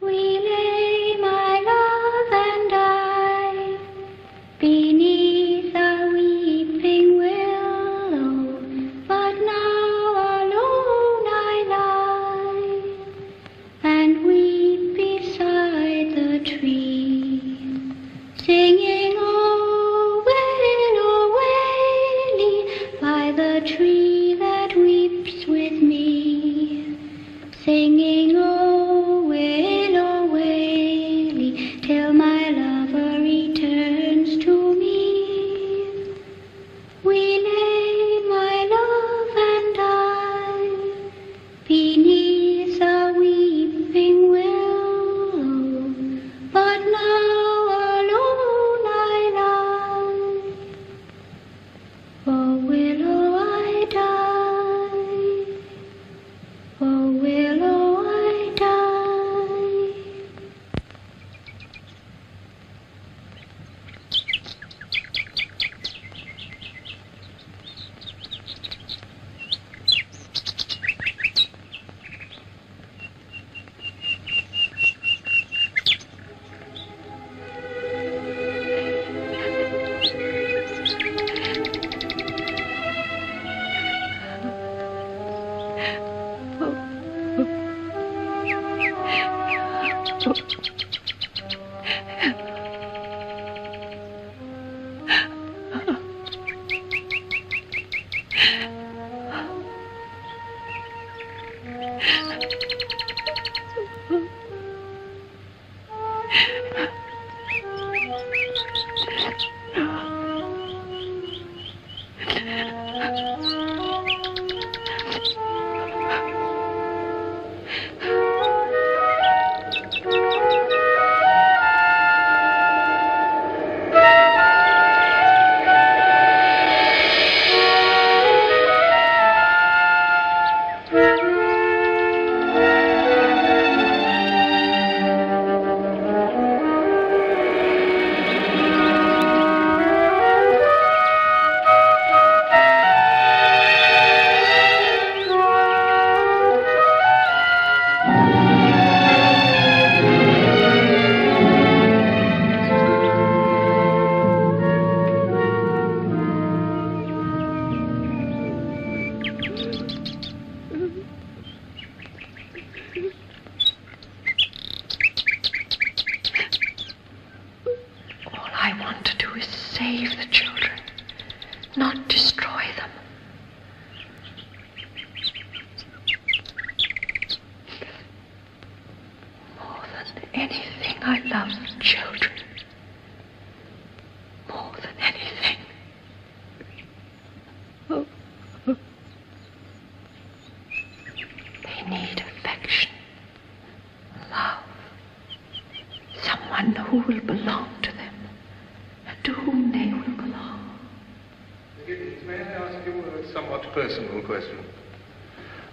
We lay, my love and I, beneath a weeping willow, but now alone I lie, and weep beside the tree, singing, oh, willow, waily, by the tree that weeps with me, singing, oh, willow, waily, till my lover returns to me. We lay, my love and I, beneath a weeping willow, but now alone I lie. Oh, willow, I die. Oh, willow, I die.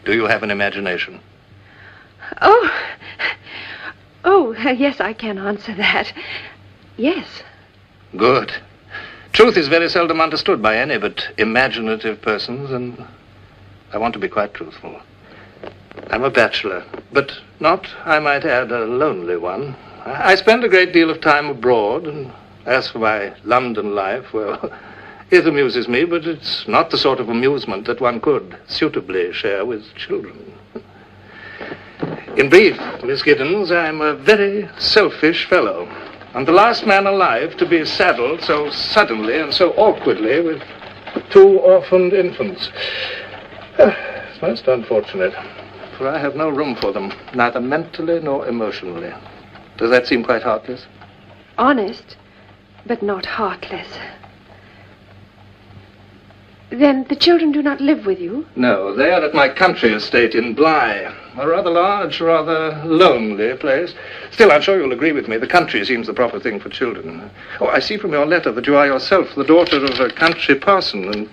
Do you have an imagination? Yes, I can answer that. Yes. Good. Truth is very seldom understood by any but imaginative persons, and I want to be quite truthful. I'm a bachelor, but not, I might add, a lonely one. I spend a great deal of time abroad, and as for my London life, well, it amuses me, but it's not the sort of amusement that one could suitably share with children. In brief, Miss Giddens, I'm a very selfish fellow. I'm the last man alive to be saddled so suddenly and so awkwardly with 2 orphaned infants. It's most unfortunate, for I have no room for them, neither mentally nor emotionally. Does that seem quite heartless? Honest, but not heartless. Then the children do not live with you? No, they are at my country estate in Bly, a rather large, rather lonely place. Still, I'm sure you'll agree with me, the country seems the proper thing for children. Oh, I see from your letter that you are yourself the daughter of a country parson, and...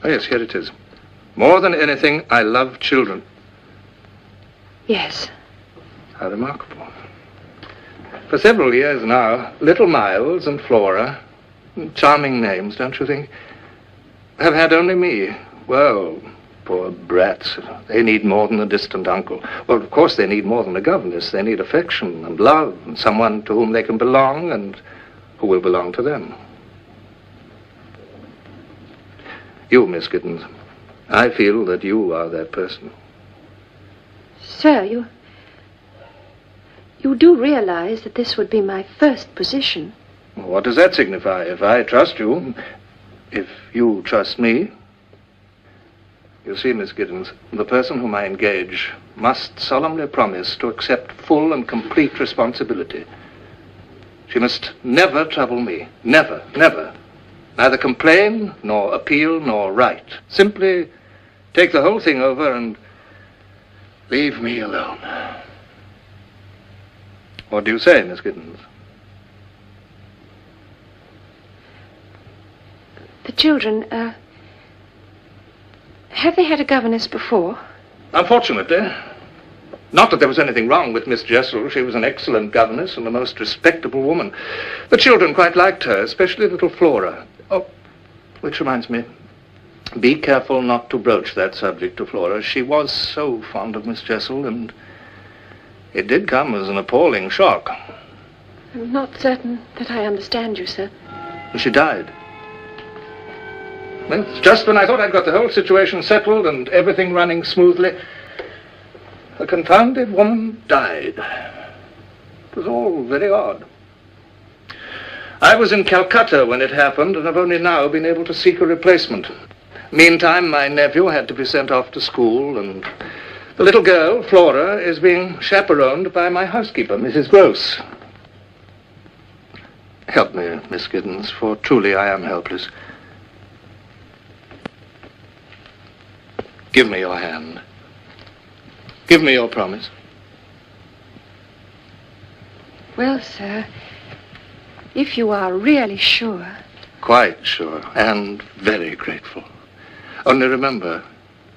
Oh, yes, here it is. More than anything, I love children. Yes. How remarkable. For several years now, little Miles and Flora, charming names, don't you think, have had only me. Well, Poor brats. They need more than a distant uncle. Well, of course they need more than a governess. They need affection and love and someone to whom they can belong and who will belong to them. You, Miss Giddens, I feel that you are that person. Sir, you do realize that this would be my first position. Well, what does that signify? If I trust you, if you trust me. You see, Miss Giddens, the person whom I engage must solemnly promise to accept full and complete responsibility. She must never trouble me. Never, never. Neither complain, nor appeal, nor write. Simply take the whole thing over and leave me alone. What do you say, Miss Giddens? The children, have they had a governess before? Unfortunately. Not that there was anything wrong with Miss Jessel. She was an excellent governess and a most respectable woman. The children quite liked her, especially little Flora. Oh, which reminds me, be careful not to broach that subject to Flora. She was so fond of Miss Jessel, and it did come as an appalling shock. I'm not certain that I understand you, sir. She died. Well, just when I thought I'd got the whole situation settled and everything running smoothly, the confounded woman died. It was all very odd. I was in Calcutta when it happened, and I've only now been able to seek a replacement. Meantime, my nephew had to be sent off to school, and the little girl, Flora, is being chaperoned by my housekeeper, Mrs. Gross. Help me, Miss Giddens, for truly I am helpless. Give me your hand. Give me your promise. Well, sir, if you are really sure... Quite sure, and very grateful. Only remember,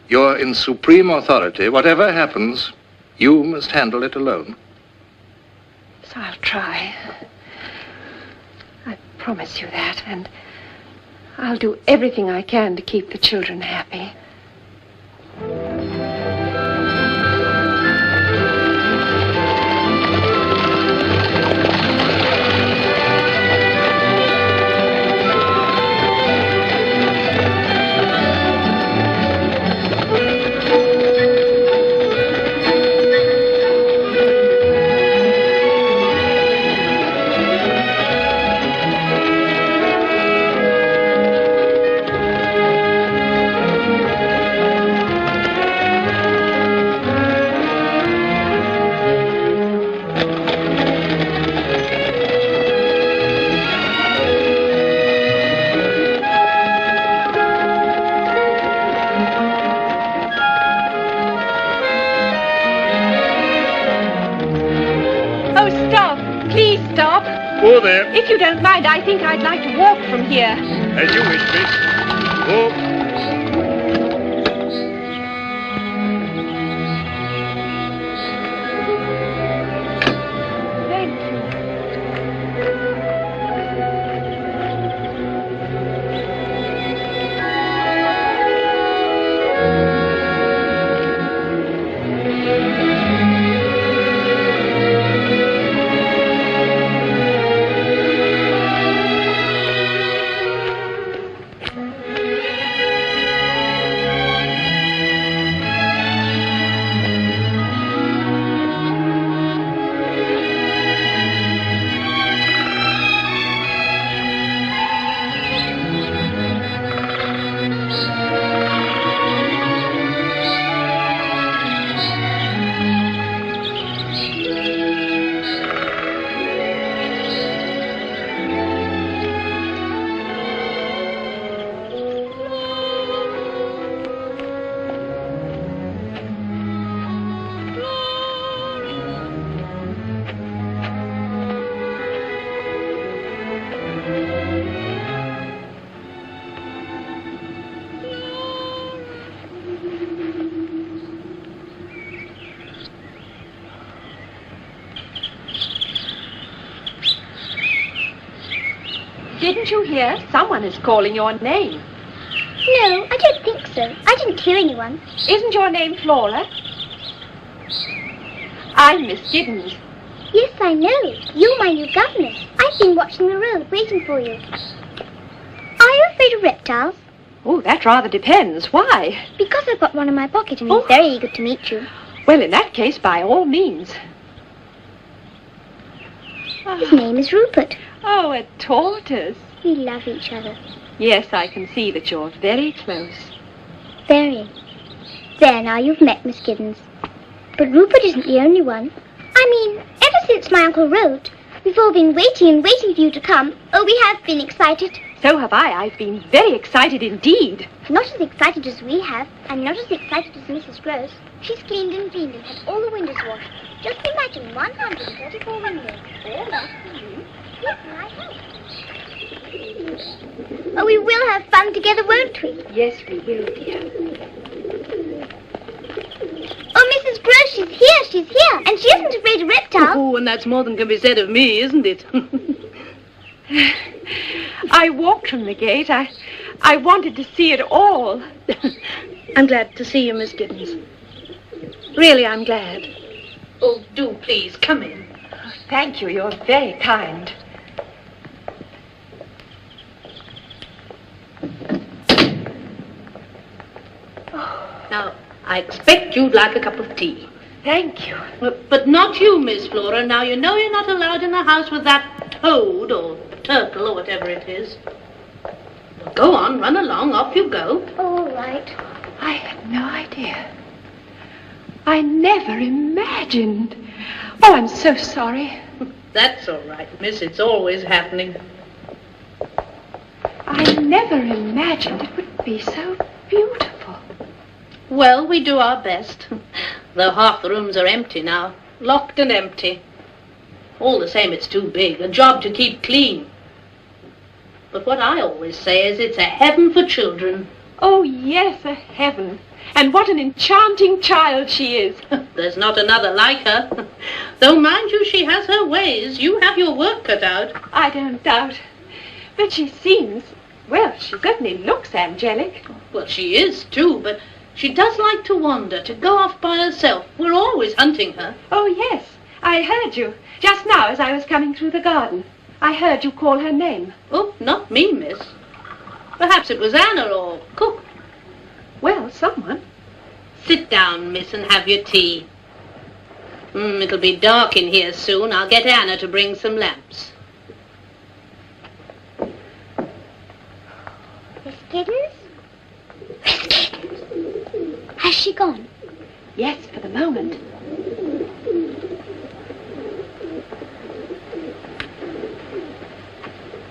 you're in supreme authority. Whatever happens, you must handle it alone. So I'll try. I promise you that, and I'll do everything I can to keep the children happy. Whoa there. If you don't mind, I think I'd like to walk from here. As you wish, miss. Walk. Didn't you hear? Someone is calling your name. No, I don't think so. I didn't hear anyone. Isn't your name Flora? I'm Miss Giddens. Yes, I know. You're my new governess. I've been watching the road, waiting for you. Are you afraid of reptiles? Oh, that rather depends. Why? Because I've got one in my pocket and he's very eager to meet you. Well, in that case, by all means. His name is Rupert. Oh, a tortoise. We love each other. Yes, I can see that you're very close. Very. There, now you've met Miss Giddens. But Rupert isn't the only one. I mean, ever since my uncle wrote, we've all been waiting and waiting for you to come. Oh, we have been excited. So have I. I've been very excited indeed. Not as excited as we have, and not as excited as Mrs. Gross. She's cleaned and cleaned and had all the windows washed. Just imagine 134 windows, all locked for you. Yes, and I helped. Oh, we will have fun together, won't we? Yes, we will, dear. Oh, Mrs. Gross, she's here, and she isn't afraid of reptiles. Oh, and that's more than can be said of me, isn't it? I walked from the gate. I wanted to see it all. I'm glad to see you, Miss Giddens. Really, I'm glad. Oh, do please, come in. Thank you. You're very kind. Now, I expect you'd like a cup of tea. Thank you. But not you, Miss Flora. Now, you know you're not allowed in the house with that toad or turtle or whatever it is. Well, go on, run along, off you go. Oh, all right. I had no idea. I never imagined. Oh, I'm so sorry. That's all right, miss. It's always happening. I never imagined it would be so beautiful. Well, we do our best. Though half the rooms are empty now. Locked and empty. All the same, it's too big. A job to keep clean. But what I always say is it's a heaven for children. Oh, yes, a heaven. And what an enchanting child she is. There's not another like her. Though, mind you, she has her ways. You have your work cut out. I don't doubt. But she seems, well, she certainly looks angelic. Well, she is, too, but she does like to wander, to go off by herself. We're always hunting her. Oh, yes, I heard you. Just now as I was coming through the garden. I heard you call her name. Oh, not me, miss. Perhaps it was Anna or Cook. Well, someone. Sit down, miss, and have your tea. It'll be dark in here soon. I'll get Anna to bring some lamps. Miss Giddens? Miss Giddens? Has she gone? Yes, for the moment.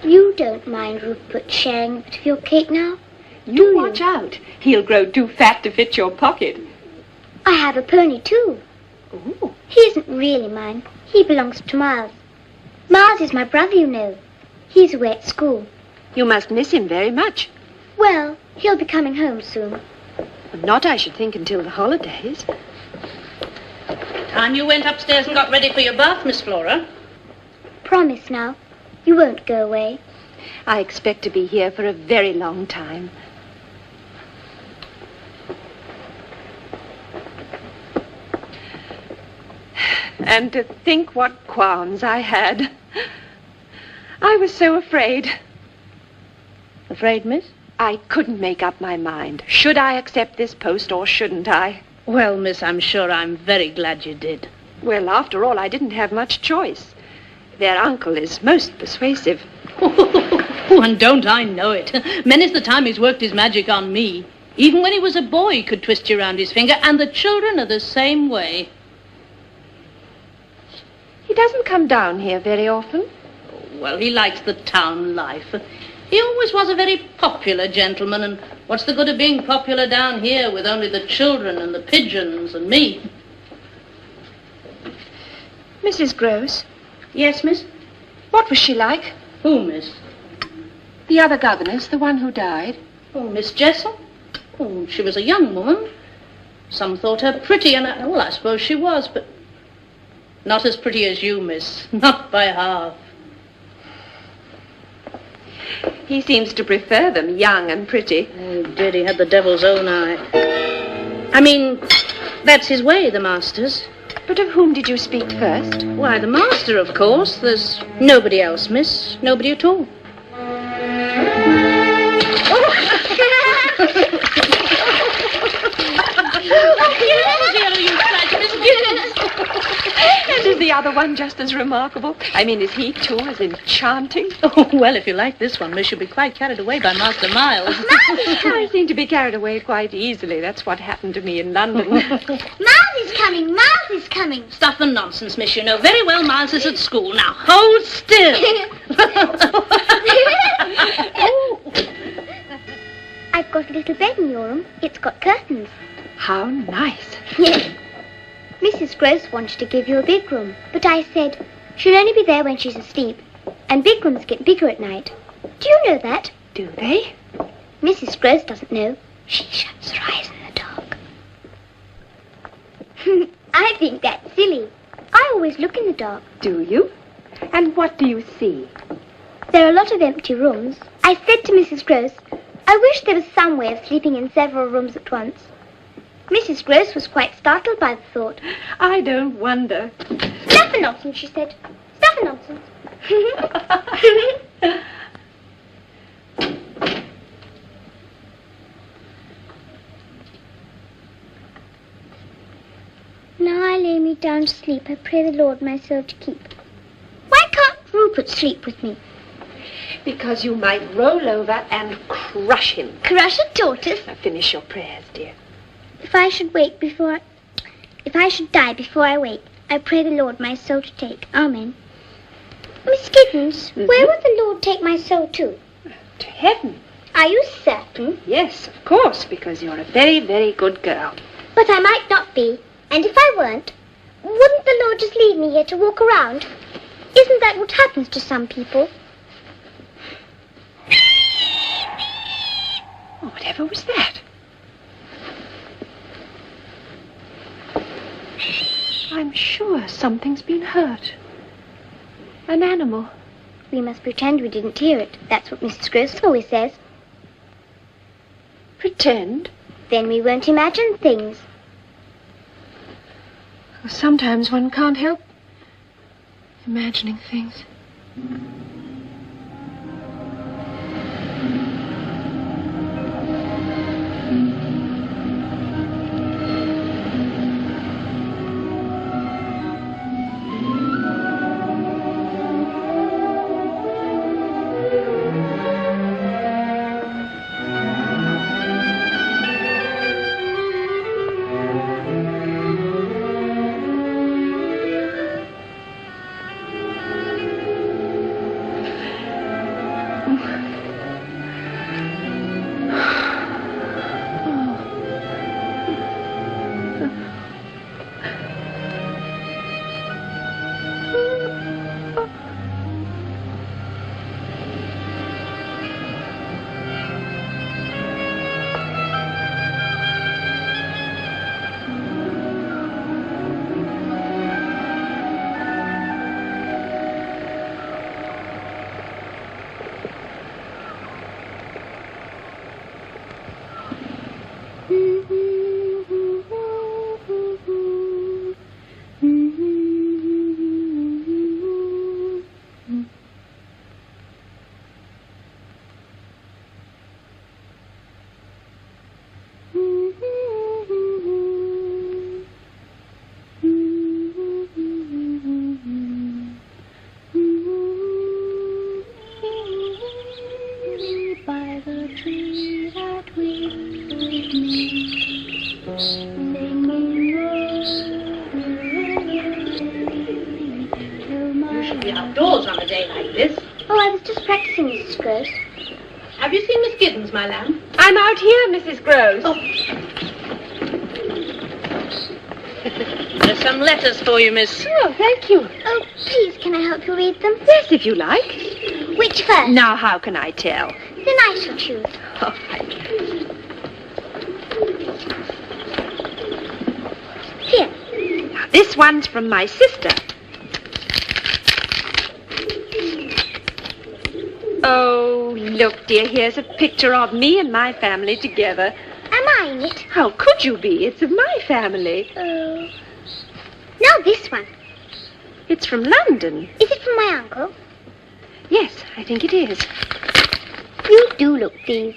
You don't mind Rupert sharing a bit of your cake now? You watch out. He'll grow too fat to fit your pocket. I have a pony, too. Ooh. He isn't really mine. He belongs to Miles. Miles is my brother, you know. He's away at school. You must miss him very much. Well, he'll be coming home soon. Not, I should think, until the holidays. Time you went upstairs and got ready for your bath, Miss Flora. Promise now. You won't go away. I expect to be here for a very long time. And to think what qualms I had. I was so afraid. Afraid, miss? I couldn't make up my mind. Should I accept this post or shouldn't I? Well, miss, I'm sure I'm very glad you did. Well, after all, I didn't have much choice. Their uncle is most persuasive. Oh, and don't I know it. Many's the time he's worked his magic on me. Even when he was a boy, he could twist you round his finger, and the children are the same way. He doesn't come down here very often. Well, he likes the town life. He always was a very popular gentleman, and what's the good of being popular down here with only the children and the pigeons and me? Mrs. Gross, Yes, miss? what was she like? Who, miss? The other governess, the one who died. Oh, Miss Jessel? Oh, she was a young woman. Some thought her pretty, and I suppose she was, but not as pretty as you, miss. Not by half. He seems to prefer them young and pretty. Oh, he did. He had the devil's own eye. I mean, that's his way, the master's. But of whom did you speak first? Why, the master, of course. There's nobody else, miss. Nobody at all. And is the other one just as remarkable? I mean, is he, too, as enchanting? Oh, well, if you like this one, miss, you'll be quite carried away by Master Miles. I seem to be carried away quite easily. That's what happened to me in London. Miles is coming, Miles is coming. Stuff and nonsense, miss. You know very well Miles is at school. Now, hold still. I've got a little bed in your room. It's got curtains. How nice. Yes. Mrs. Gross wanted to give you a big room, but I said she'll only be there when she's asleep, and big rooms get bigger at night. Do you know that? Do they? Mrs. Gross doesn't know. She shuts her eyes in the dark. I think that's silly. I always look in the dark. Do you? And what do you see? There are a lot of empty rooms. I said to Mrs. Gross, I wish there was some way of sleeping in several rooms at once. Mrs. Gross was quite startled by the thought. I don't wonder. Stuff and nonsense, she said. Stuff and nonsense. Now I lay me down to sleep. I pray the Lord my soul to keep. Why can't Rupert sleep with me? Because you might roll over and crush him. Crush a tortoise? Now finish your prayers, dear. If I should die before I wake, I pray the Lord my soul to take. Amen. Miss Giddens, where would the Lord take my soul to? To heaven. Are you certain? Yes, of course, because you're a very, very good girl. But I might not be. And if I weren't, wouldn't the Lord just leave me here to walk around? Isn't that what happens to some people? Oh, whatever was that? I'm sure something's been hurt. An animal. We must pretend we didn't hear it. That's what Mrs. Gross always says. Pretend? Then we won't imagine things. Sometimes one can't help imagining things. Outdoors on a day like this. Oh, I was just practicing, Mrs. Gross. Have you seen Miss Giddens, my lamb? I'm out here, Mrs. Gross. Oh. There's some letters for you, miss. Oh, thank you. Oh, please, can I help you read them? Yes, if you like. Which first? Now, how can I tell? Then I shall choose. Oh, thank you. Here. Now, this one's from my sister. Oh, Look, dear, here's a picture of me and my family together. Am I in it? How could you be? It's of my family. Oh. Now this one. It's from London. Is it from my uncle? Yes, I think it is. You do look pleased.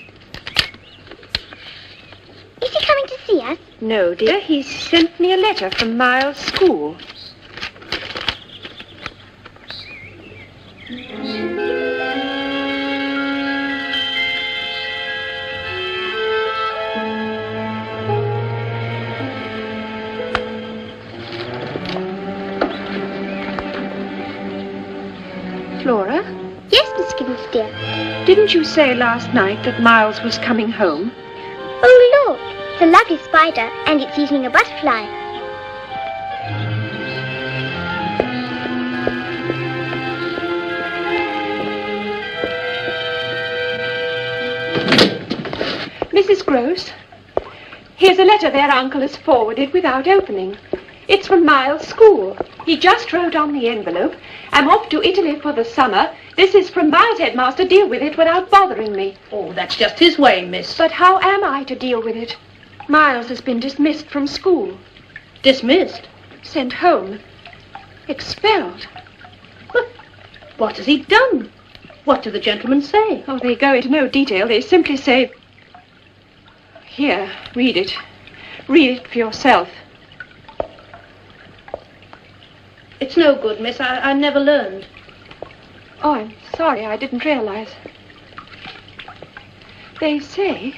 Is he coming to see us? No, dear, he sent me a letter from Miles' school. Flora? Yes, Miss Giddens, dear. Didn't you say last night that Miles was coming home? Oh, look. It's a lovely spider, and it's eating a butterfly. Mrs. Gross, here's a letter their uncle has forwarded without opening. It's from Miles' school. He just wrote on the envelope, "I'm off to Italy for the summer. This is from Miles' headmaster. Deal with it without bothering me." Oh, that's just his way, miss. But how am I to deal with it? Miles has been dismissed from school. Dismissed? Sent home. Expelled. But what has he done? What do the gentlemen say? Oh, they go into no detail. They simply say... Here, read it. Read it for yourself. It's no good, miss. I never learned. Oh, I'm sorry. I didn't realize. They say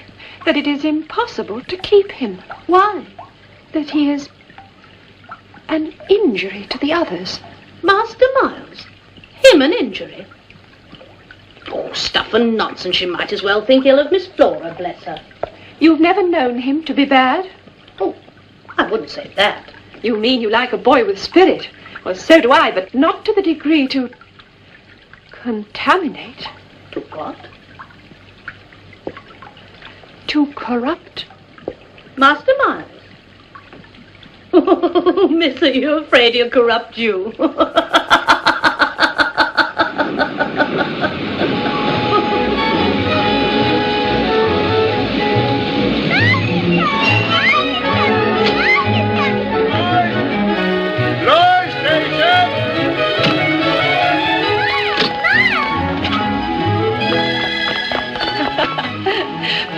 that it is impossible to keep him. Why? That he is an injury to the others. Master Miles? Him an injury? Oh, stuff and nonsense. You might as well think ill of Miss Flora, bless her. You've never known him to be bad? Oh, I wouldn't say that. You mean you like a boy with spirit? Well, so do I, but not to the degree to contaminate. To what? To corrupt. Master Miles? Oh, miss, are you afraid he'll corrupt you?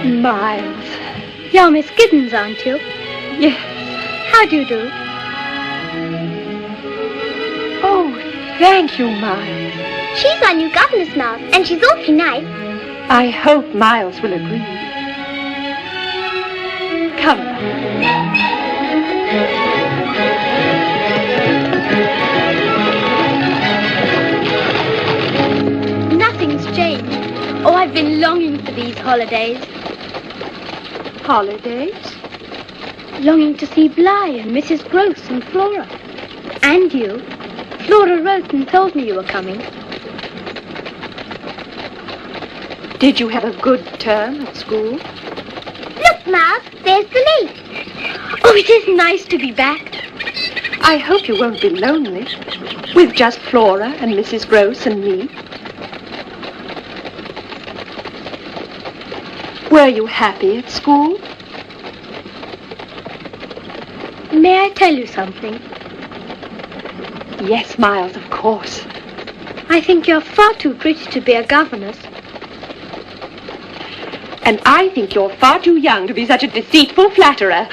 Miles. You're Miss Giddens, aren't you? Yes. How do you do? Oh, thank you, Miles. She's our new governess now, and she's awfully nice. I hope Miles will agree. Come along. Nothing's changed. Oh, I've been longing for these holidays. Holidays? Longing to see Bly and Mrs. Gross and Flora. And you. Flora wrote and told me you were coming. Did you have a good term at school? Look, Miles, there's the lake. Oh, it is nice to be back. I hope you won't be lonely. With just Flora and Mrs. Gross and me. Were you happy at school? May I tell you something? Yes, Miles, of course. I think you're far too pretty to be a governess. And I think you're far too young to be such a deceitful flatterer.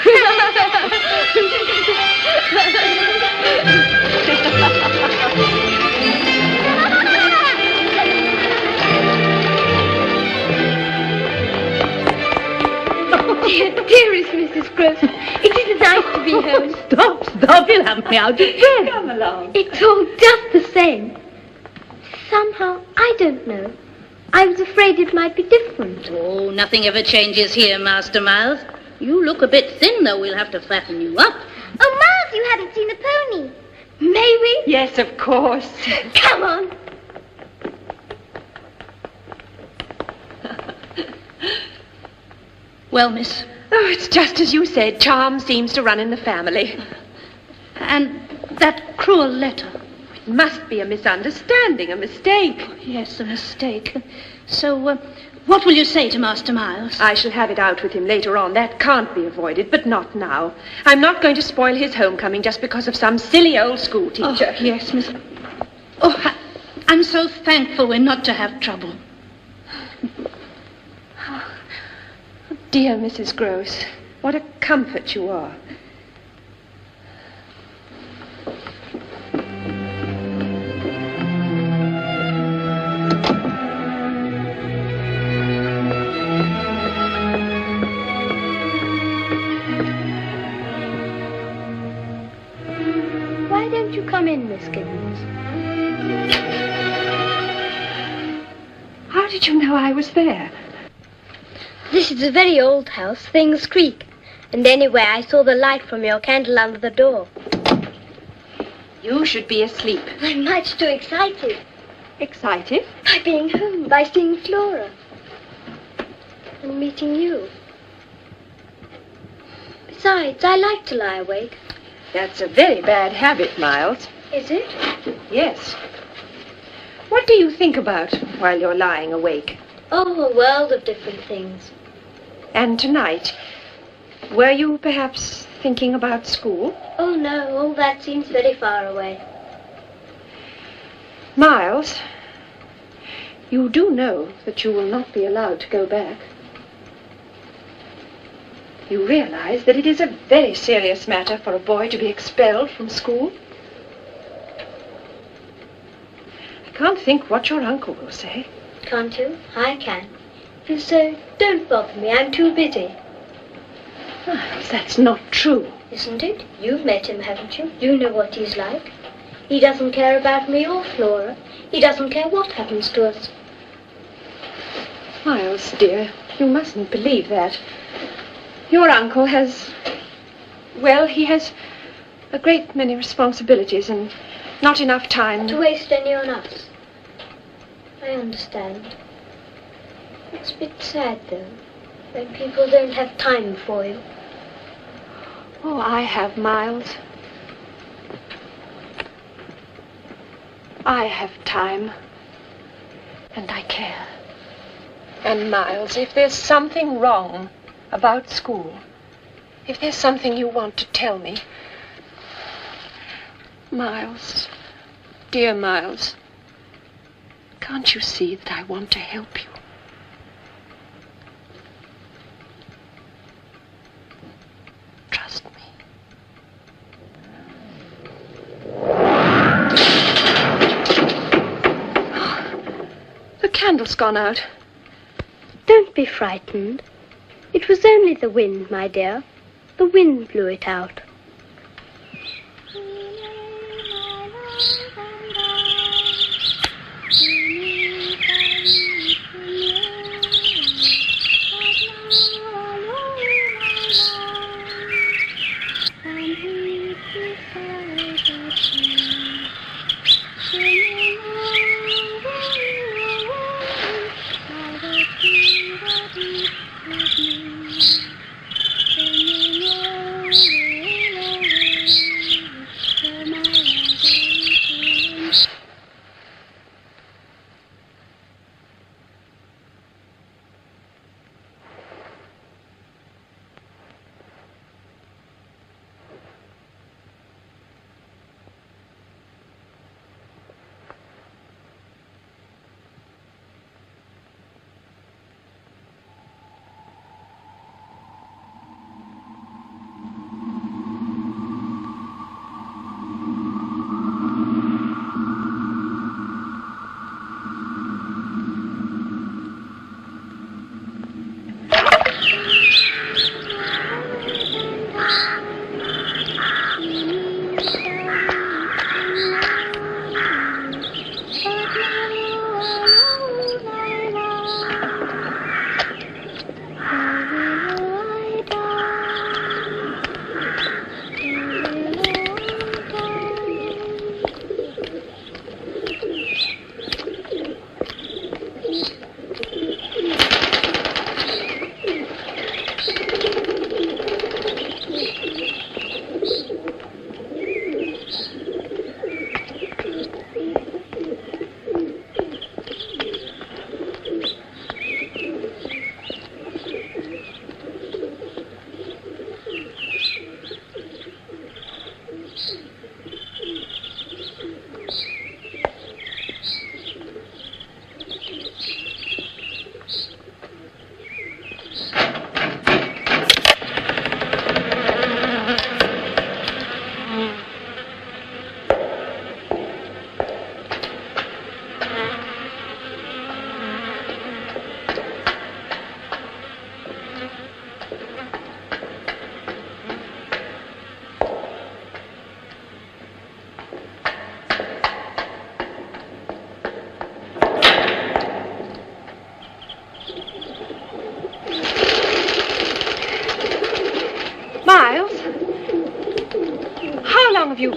Dearest Mrs. Gross, it is nice to be home. Stop, you'll have me out of breath. Come along. It's all just the same. Somehow, I don't know. I was afraid it might be different. Oh, nothing ever changes here, Master Miles. You look a bit thin, though. We'll have to fatten you up. Oh, Miles, you haven't seen the pony. May we? Yes, of course. Come on. Well, miss. Oh, it's just as you said. Charm seems to run in the family. And that cruel letter. must be a misunderstanding, a mistake. Oh, yes, a mistake. So, what will you say to Master Miles? I shall have it out with him later on. That can't be avoided, but not now. I'm not going to spoil his homecoming just because of some silly old school teacher. Oh, yes, Miss... Oh, I'm so thankful we're not to have trouble. Dear Mrs. Gross, what a comfort you are. Why don't you come in, Miss Giddens? How did you know I was there? This is a very old house. Things creak. And anyway, I saw the light from your candle under the door. You should be asleep. I'm much too excited. Excited? By being home, by seeing Flora. And meeting you. Besides, I like to lie awake. That's a very bad habit, Miles. Is it? Yes. What do you think about while you're lying awake? Oh, a world of different things. And tonight, were you perhaps thinking about school? Oh, no, all that seems very far away. Miles, you do know that you will not be allowed to go back. You realize that it is a very serious matter for a boy to be expelled from school? I can't think what your uncle will say. Can't you? I can. And so, don't bother me. I'm too busy. Miles, that's not true. Isn't it? You've met him, haven't you? You know what he's like. He doesn't care about me or Flora. He doesn't care what happens to us. Miles, dear, you mustn't believe that. Your uncle has... Well, he has a great many responsibilities and not enough time... To waste any on us. I understand. It's a bit sad, though, when people don't have time for you. Oh, I have, Miles. I have time. And I care. And, Miles, if there's something wrong about school, if there's something you want to tell me... Miles, dear Miles, can't you see that I want to help you? Trust me. The candle's gone out. Don't be frightened. It was only the wind, my dear. The wind blew it out.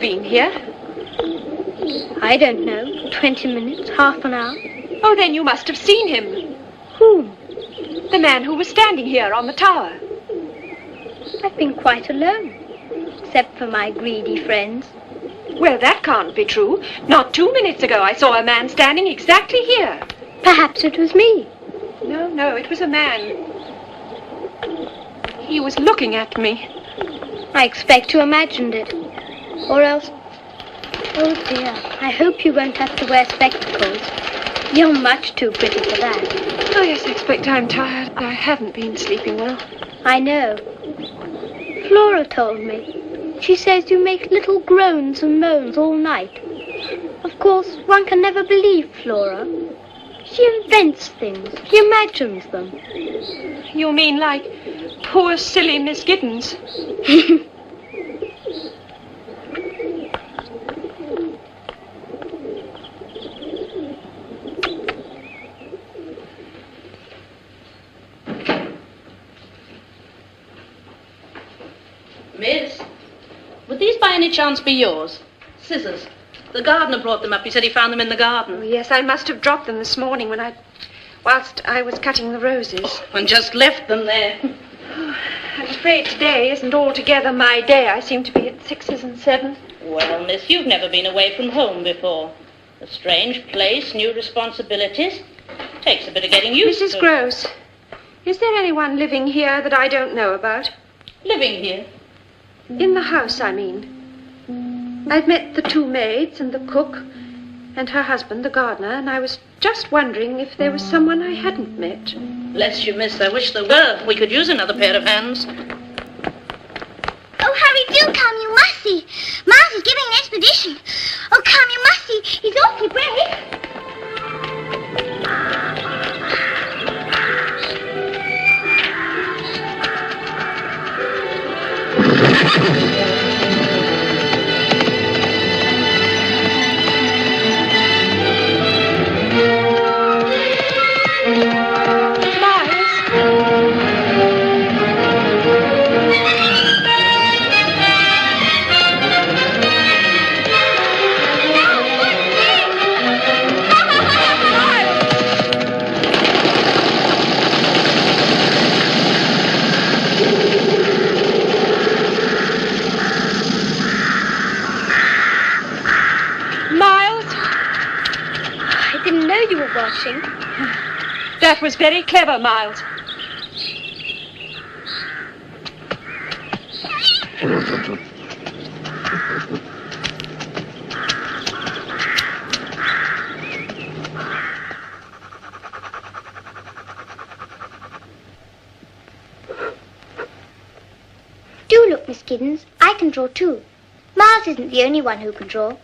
been here? I don't know. 20 minutes, half an hour. Oh, then you must have seen him. Whom? The man who was standing here on the tower. I've been quite alone, except for my greedy friends. Well, that can't be true. Not 2 minutes ago I saw a man standing exactly here. Perhaps it was me. No, it was a man. He was looking at me. I expect you imagined it. Or else... Oh dear, I hope you won't have to wear spectacles. You're much too pretty for that. Oh, yes, I expect I'm tired. I haven't been sleeping well. I know. Flora told me. She says you make little groans and moans all night. Of course, one can never believe Flora. She invents things. She imagines them. You mean like poor silly Miss Giddens? Miss, would these by any chance be yours? Scissors. The gardener brought them up. He said he found them in the garden. Oh, yes, I must have dropped them this morning whilst I was cutting the roses. And just left them there. I'm afraid today isn't altogether my day. I seem to be at 6s and 7s. Well, miss, you've never been away from home before. A strange place, new responsibilities. Takes a bit of getting used to. Mrs. Gross, is there anyone living here that I don't know about? Living here? In the house, I mean. I've met the 2 maids and the cook and her husband, the gardener, and I was just wondering if there was someone I hadn't met. Bless you, miss, I wish there were. We could use another pair of hands. Oh, hurry, do come, you must see. Miles is giving an expedition. Oh, come, you must see. He's awfully brave. Watching. That was very clever, Miles. Do look, Miss Giddens. I can draw too. Miles isn't the only one who can draw.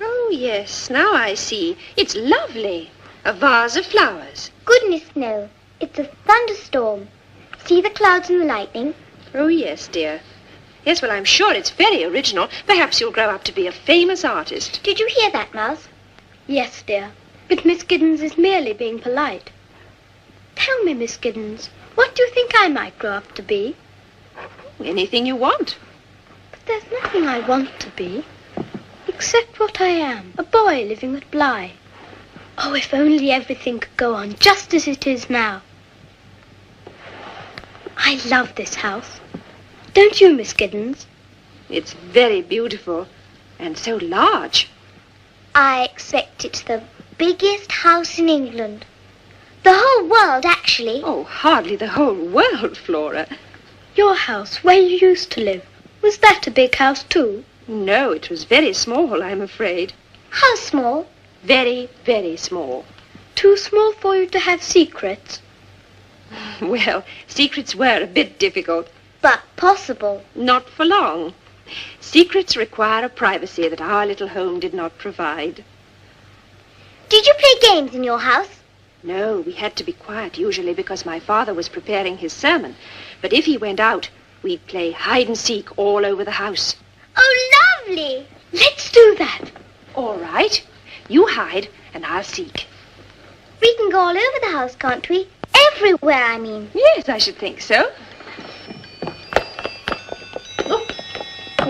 Oh, yes, now I see. It's lovely. A vase of flowers. Goodness, no. It's a thunderstorm. See the clouds and the lightning? Oh, yes, dear. Yes, well, I'm sure it's very original. Perhaps you'll grow up to be a famous artist. Did you hear that, Miles? Yes, dear. But Miss Giddens is merely being polite. Tell me, Miss Giddens, what do you think I might grow up to be? Anything you want. But there's nothing I want to be. Except what I am, a boy living at Bly. Oh, if only everything could go on just as it is now. I love this house. Don't you, Miss Giddens? It's very beautiful and so large. I expect it's the biggest house in England. The whole world, actually. Oh, hardly the whole world, Flora. Your house, where you used to live, was that a big house too? No, it was very small, I'm afraid. How small? Very, very small. Too small for you to have secrets? Well, secrets were a bit difficult. But possible. Not for long. Secrets require a privacy that our little home did not provide. Did you play games in your house? No, we had to be quiet usually because my father was preparing his sermon. But if he went out, we'd play hide and seek all over the house. Oh, lovely. Let's do that. All right. You hide and I'll seek. We can go all over the house, can't we? Everywhere, I mean. Yes, I should think so.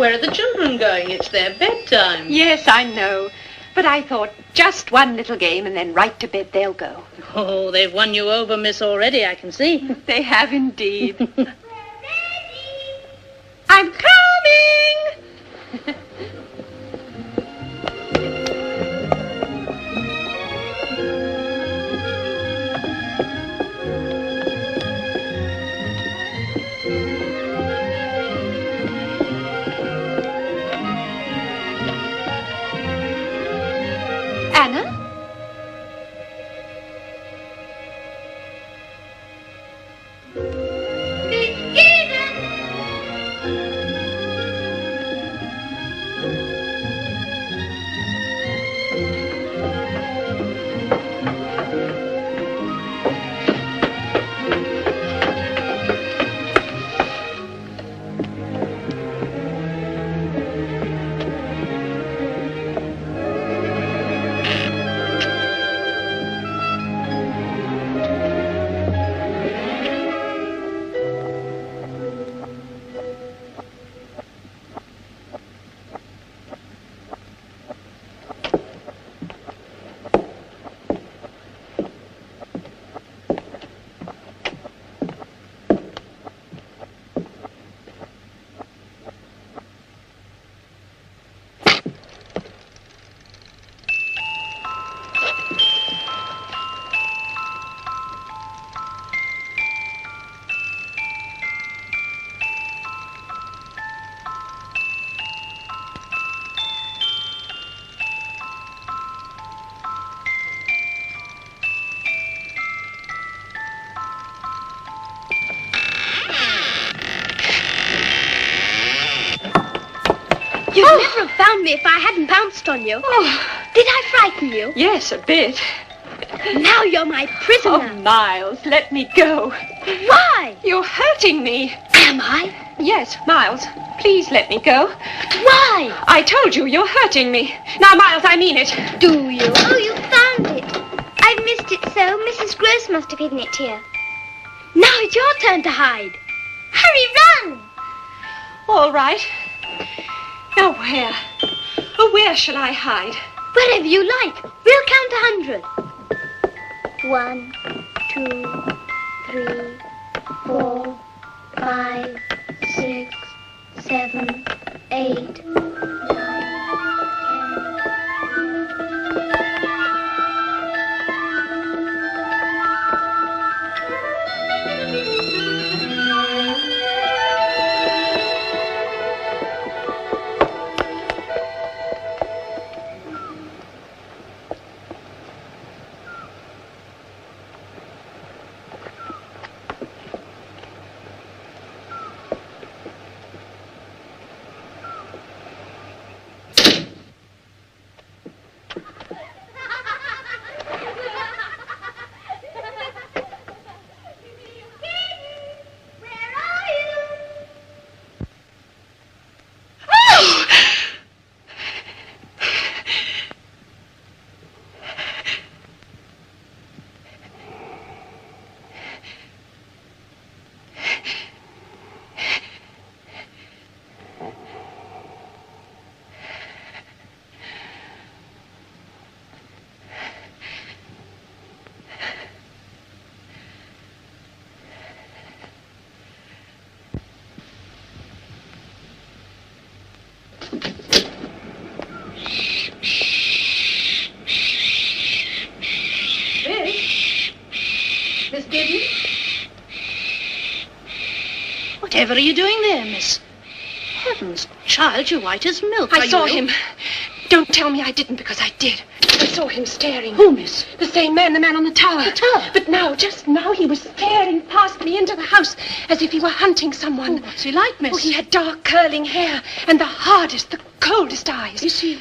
where are the children going? It's their bedtime. Yes, I know. But I thought just one little game and then right to bed they'll go. Oh, they've won you over, miss, already, I can see. They have indeed. I'm coming! Anna? You'd never have found me if I hadn't pounced on you. Oh, Did I frighten you? yes, a bit. Now you're my prisoner. Oh, Miles, let me go. Why? You're hurting me. Am I? Yes, Miles, please let me go. Why? I told you, you're hurting me. Now, Miles, I mean it. Do you? Oh, you found it. I've missed it so. Mrs. Gross must have hidden it here. Now it's your turn to hide. Hurry, run! All right. Now, where? Oh, where shall I hide? Wherever you like. We'll count 100. 1, 2, 3, 4, 5, 6, 7, 8, 9. Miss Giddens? Whatever are you doing there, miss? Heavens, child, you're white as milk. I saw you ill? him. Don't tell me I didn't, because I did. I saw him staring. Who, miss? The same man, the man on the tower. The tower? But now, just now, he was staring past me into the house as if he were hunting someone. Oh, what's he like, miss? Oh, he had dark curling hair and the hardest, the coldest eyes. Is he...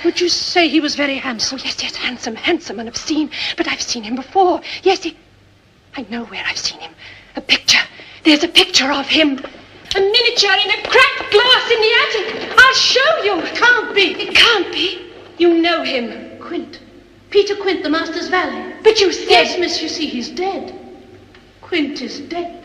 Would you say he was very handsome? Oh, yes, yes, handsome, handsome and obscene. But I've seen him before. Yes, I know where I've seen him. A picture. There's a picture of him. A miniature in a cracked glass in the attic. I'll show you. It can't be. It can't be. You know him. Quint. Peter Quint, the master's valet. But you said... Yes, miss, you see, he's dead. Quint is dead.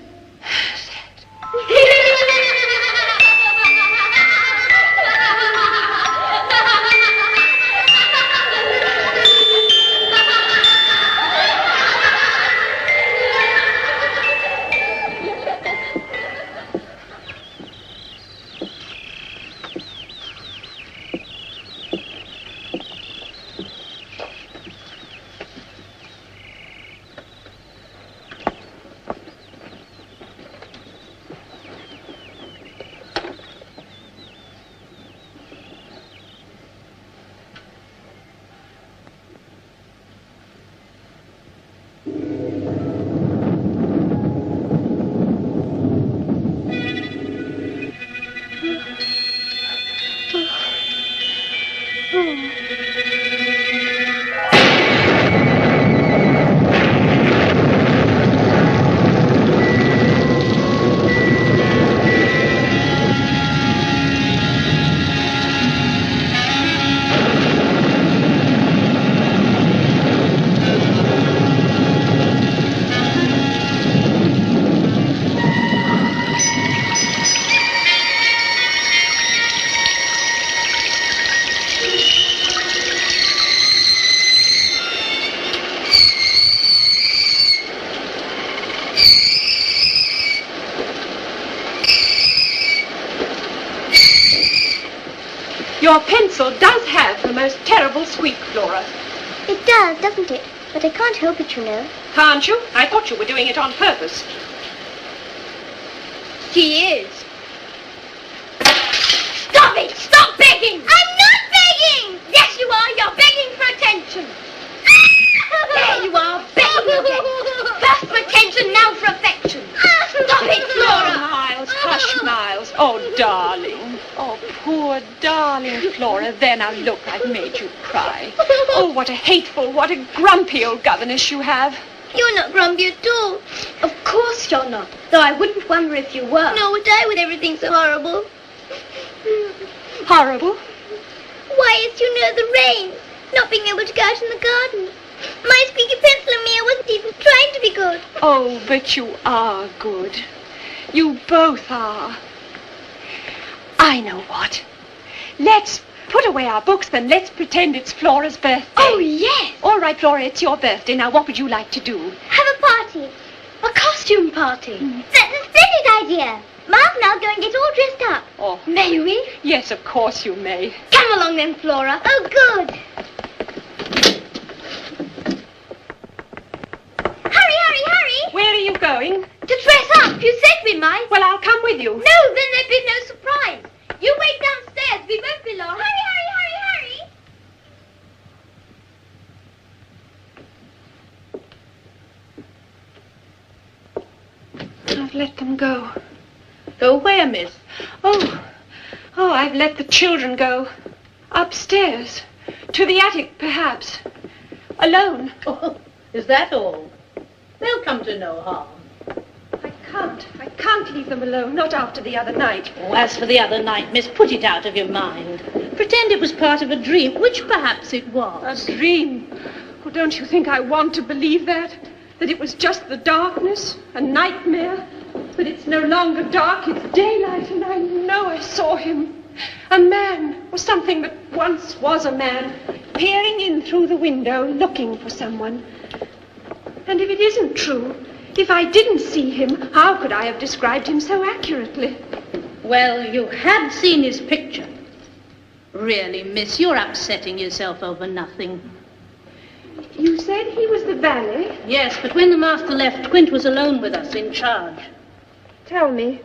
Your pencil does have the most terrible squeak, Flora. It does, doesn't it? But I can't help it, you know. Can't you? I thought you were doing it on purpose. She is. Stop it! Stop begging! I'm not begging! Yes, you are. You're begging for attention. There you are, begging again. First for attention, now for affection. Stop it, Oh, Flora! Miles, hush, Miles. Oh, darling. Oh, poor darling Flora. There, now look, I've made you cry. Oh, what a hateful, what a grumpy old governess you have. You're not grumpy at all. Of course you're not. Though I wouldn't wonder if you were. Nor would I with everything so horrible. Horrible. Why, it's, you know, the rain. Not being able to go out in the garden. My squeaky pencil and me, I wasn't even trying to be good. Oh, but you are good. You both are. I know what. Let's put away our books and let's pretend it's Flora's birthday. Oh, yes. All right, Flora, it's your birthday. Now, what would you like to do? Have a party. A costume party. That's a splendid idea. Miles and I'll go and get all dressed up. Oh, May we? yes, of course you may. Come along then, Flora. Oh, good. Hurry, hurry, hurry. Where are you going? To dress up. You said we might. Well, I'll come with you. No, then there'd be no surprise. You wait downstairs. We won't be long. Hurry, hurry, hurry, hurry. I've let them go. Go where, miss? Oh, I've let the children go. Upstairs. To the attic, perhaps. Alone. Oh, is that all? They'll come to no harm. I can't leave them alone, not after the other night. Oh, as for the other night, miss, put it out of your mind. Pretend it was part of a dream, which perhaps it was. A dream. Oh, don't you think I want to believe that? That it was just the darkness, a nightmare? That it's no longer dark, it's daylight, and I know I saw him. A man, or something that once was a man, peering in through the window, looking for someone. And if it isn't true, if I didn't see him, how could I have described him so accurately? Well, you had seen his picture. Really, miss, you're upsetting yourself over nothing. You said he was the valet? Yes, but when the master left, Quint was alone with us, in charge. Tell me,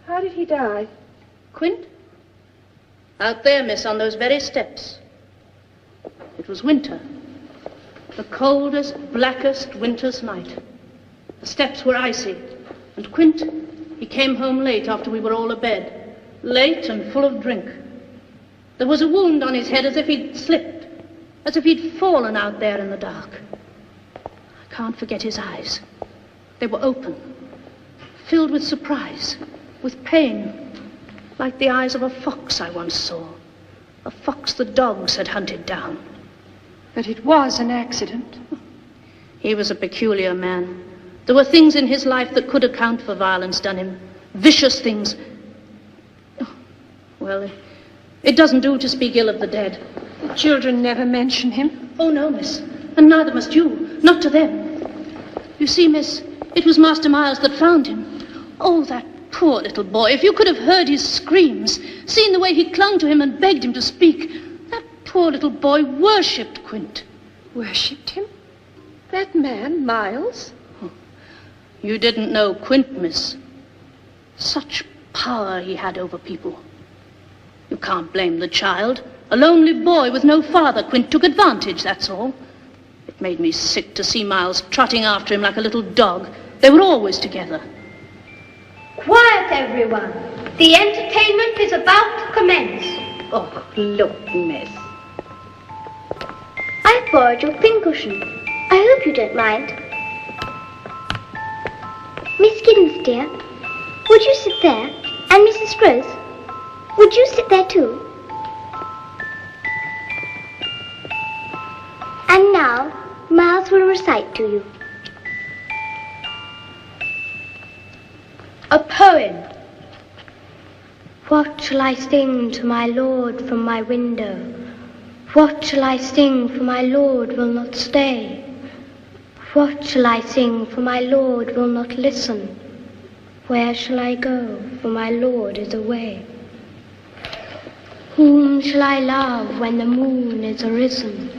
how did he die? Quint? Out there, miss, on those very steps. It was winter. The coldest, blackest winter's night. The steps were icy, and Quint, he came home late after we were all abed. Late and full of drink. There was a wound on his head as if he'd slipped, as if he'd fallen out there in the dark. I can't forget his eyes. They were open, filled with surprise, with pain, like the eyes of a fox I once saw. A fox the dogs had hunted down. But it was an accident. He was a peculiar man. There were things in his life that could account for violence done him. Vicious things. Well, it doesn't do to speak ill of the dead. The children never mention him. Oh, no, miss. And neither must you. Not to them. You see, miss, it was Master Miles that found him. Oh, that poor little boy. If you could have heard his screams, seen the way he clung to him and begged him to speak. That poor little boy worshipped Quint. Worshipped him? That man, Miles? You didn't know Quint, miss. Such power he had over people. You can't blame the child. A lonely boy with no father. Quint took advantage, that's all. It made me sick to see Miles trotting after him like a little dog. They were always together. Quiet, everyone. The entertainment is about to commence. Oh, Look, miss. I've borrowed your pincushion. I hope you don't mind. Miss Giddens, dear, would you sit there? And Mrs. Gross, would you sit there too? And now, Miles will recite to you. A poem. What shall I sing to my lord from my window? What shall I sing, for my lord will not stay? What shall I sing, for my lord will not listen? Where shall I go, for my lord is away? Whom shall I love when the moon is arisen?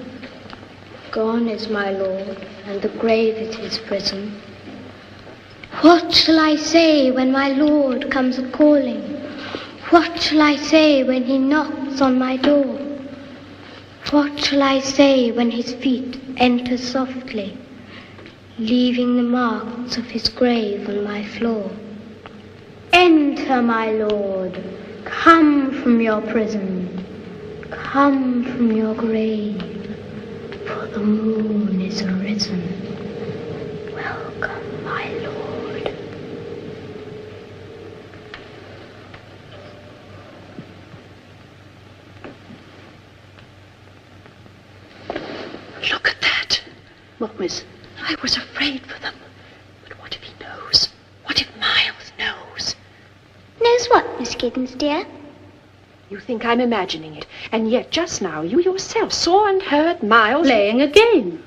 Gone is my lord, and the grave is his prison. What shall I say when my lord comes a-calling? What shall I say when he knocks on my door? What shall I say when his feet enter softly, leaving the marks of his grave on my floor? Enter, my lord, come from your prison, come from your grave, for the moon is arisen. Welcome, my lord. Look at that. What, miss? I was afraid for them. But what if he knows? What if Miles knows? Knows what, Miss Giddens, dear? You think I'm imagining it, and yet just now you yourself saw and heard Miles... Playing a game.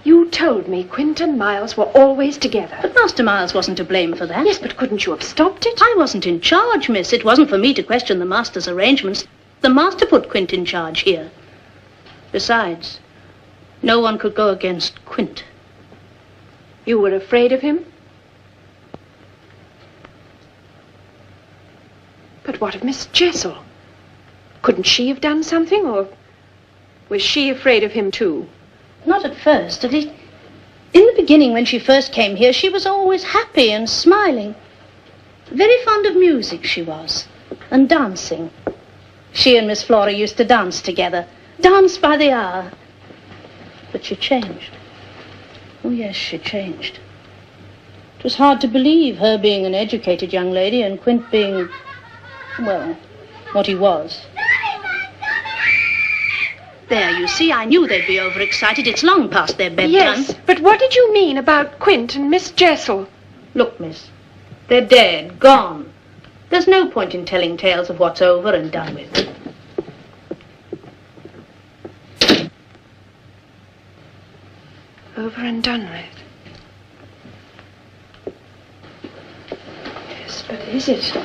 You told me Quint and Miles were always together. But Master Miles wasn't to blame for that. Yes, but couldn't you have stopped it? I wasn't in charge, miss. It wasn't for me to question the master's arrangements. The master put Quint in charge here. Besides, no one could go against Quint. You were afraid of him? But what of Miss Jessel? Couldn't she have done something, or was she afraid of him too? Not at first. At least, in the beginning, when she first came here, she was always happy and smiling. Very fond of music, she was, and dancing. She and Miss Flora used to dance together, dance by the hour. But she changed. Oh, yes, she changed. It was hard to believe, her being an educated young lady and Quint being, well, what he was. There, you see, I knew they'd be overexcited. It's long past their bedtime. Yes, but what did you mean about Quint and Miss Jessel? Look, miss, they're dead, gone. There's no point in telling tales of what's over and done with. Over and done with. Yes, but is it?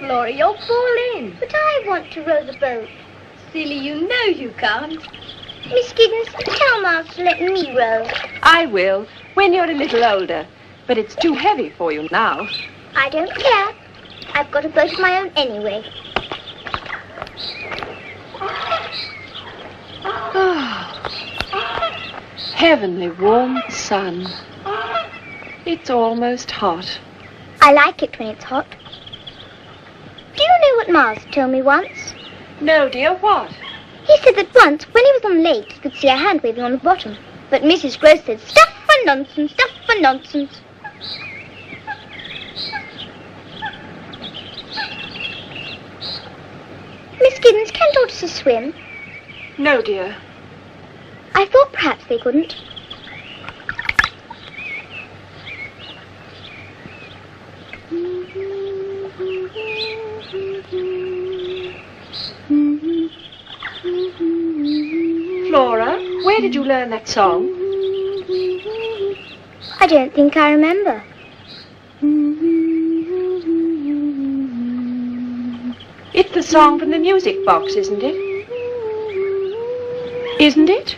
Flora, you'll fall in. But I want to row the boat. Silly, you know you can't. Miss Giddens, tell Miles to let me row. I will, when you're a little older. But it's too heavy for you now. I don't care. I've got a boat of my own anyway. Oh, heavenly warm sun. It's almost hot. I like it when it's hot. Do you know what Miles told me once? No, dear, what? He said that once, when he was on the lake, he could see a hand waving on the bottom. But Mrs. Gross said, stuff and nonsense, stuff and nonsense. Miss Giddens, can tortoises swim? No, dear. I thought perhaps they couldn't. Flora, where did you learn that song? I don't think I remember. It's the song from the music box, isn't it? Isn't it?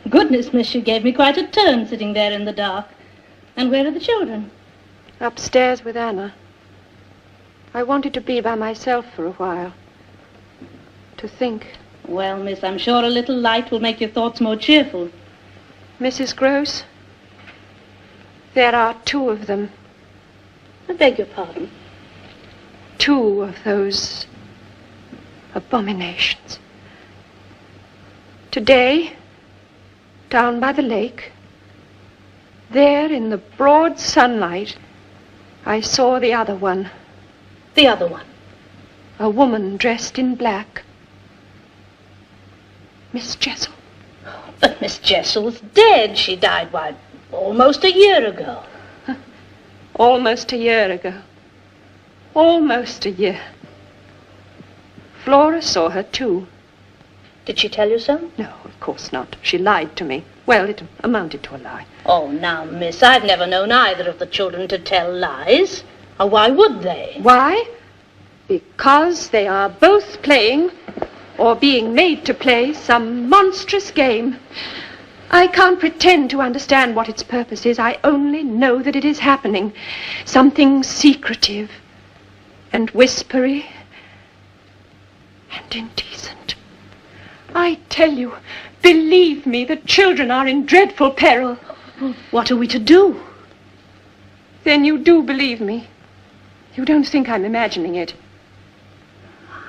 Goodness, miss, you gave me quite a turn sitting there in the dark. And where are the children? Upstairs with Anna. I wanted to be by myself for a while. To think. Well, miss, I'm sure a little light will make your thoughts more cheerful. Mrs. Gross, there are 2 of them. I beg your pardon. 2 of those abominations. Today, down by the lake, there in the broad sunlight, I saw the other one. The other one? A woman dressed in black. Miss Jessel. But Miss Jessel's dead. She died, why, almost a year ago. Almost a year ago. Almost a year. Flora saw her too. Did she tell you so? No, of course not. She lied to me. Well, it amounted to a lie. Oh, now, miss, I've never known either of the children to tell lies. Or why would they? Why? Because they are both playing, or being made to play, some monstrous game. I can't pretend to understand what its purpose is. I only know that it is happening. Something secretive and whispery and indecent. I tell you, believe me, the children are in dreadful peril. What are we to do? Then you do believe me. You don't think I'm imagining it.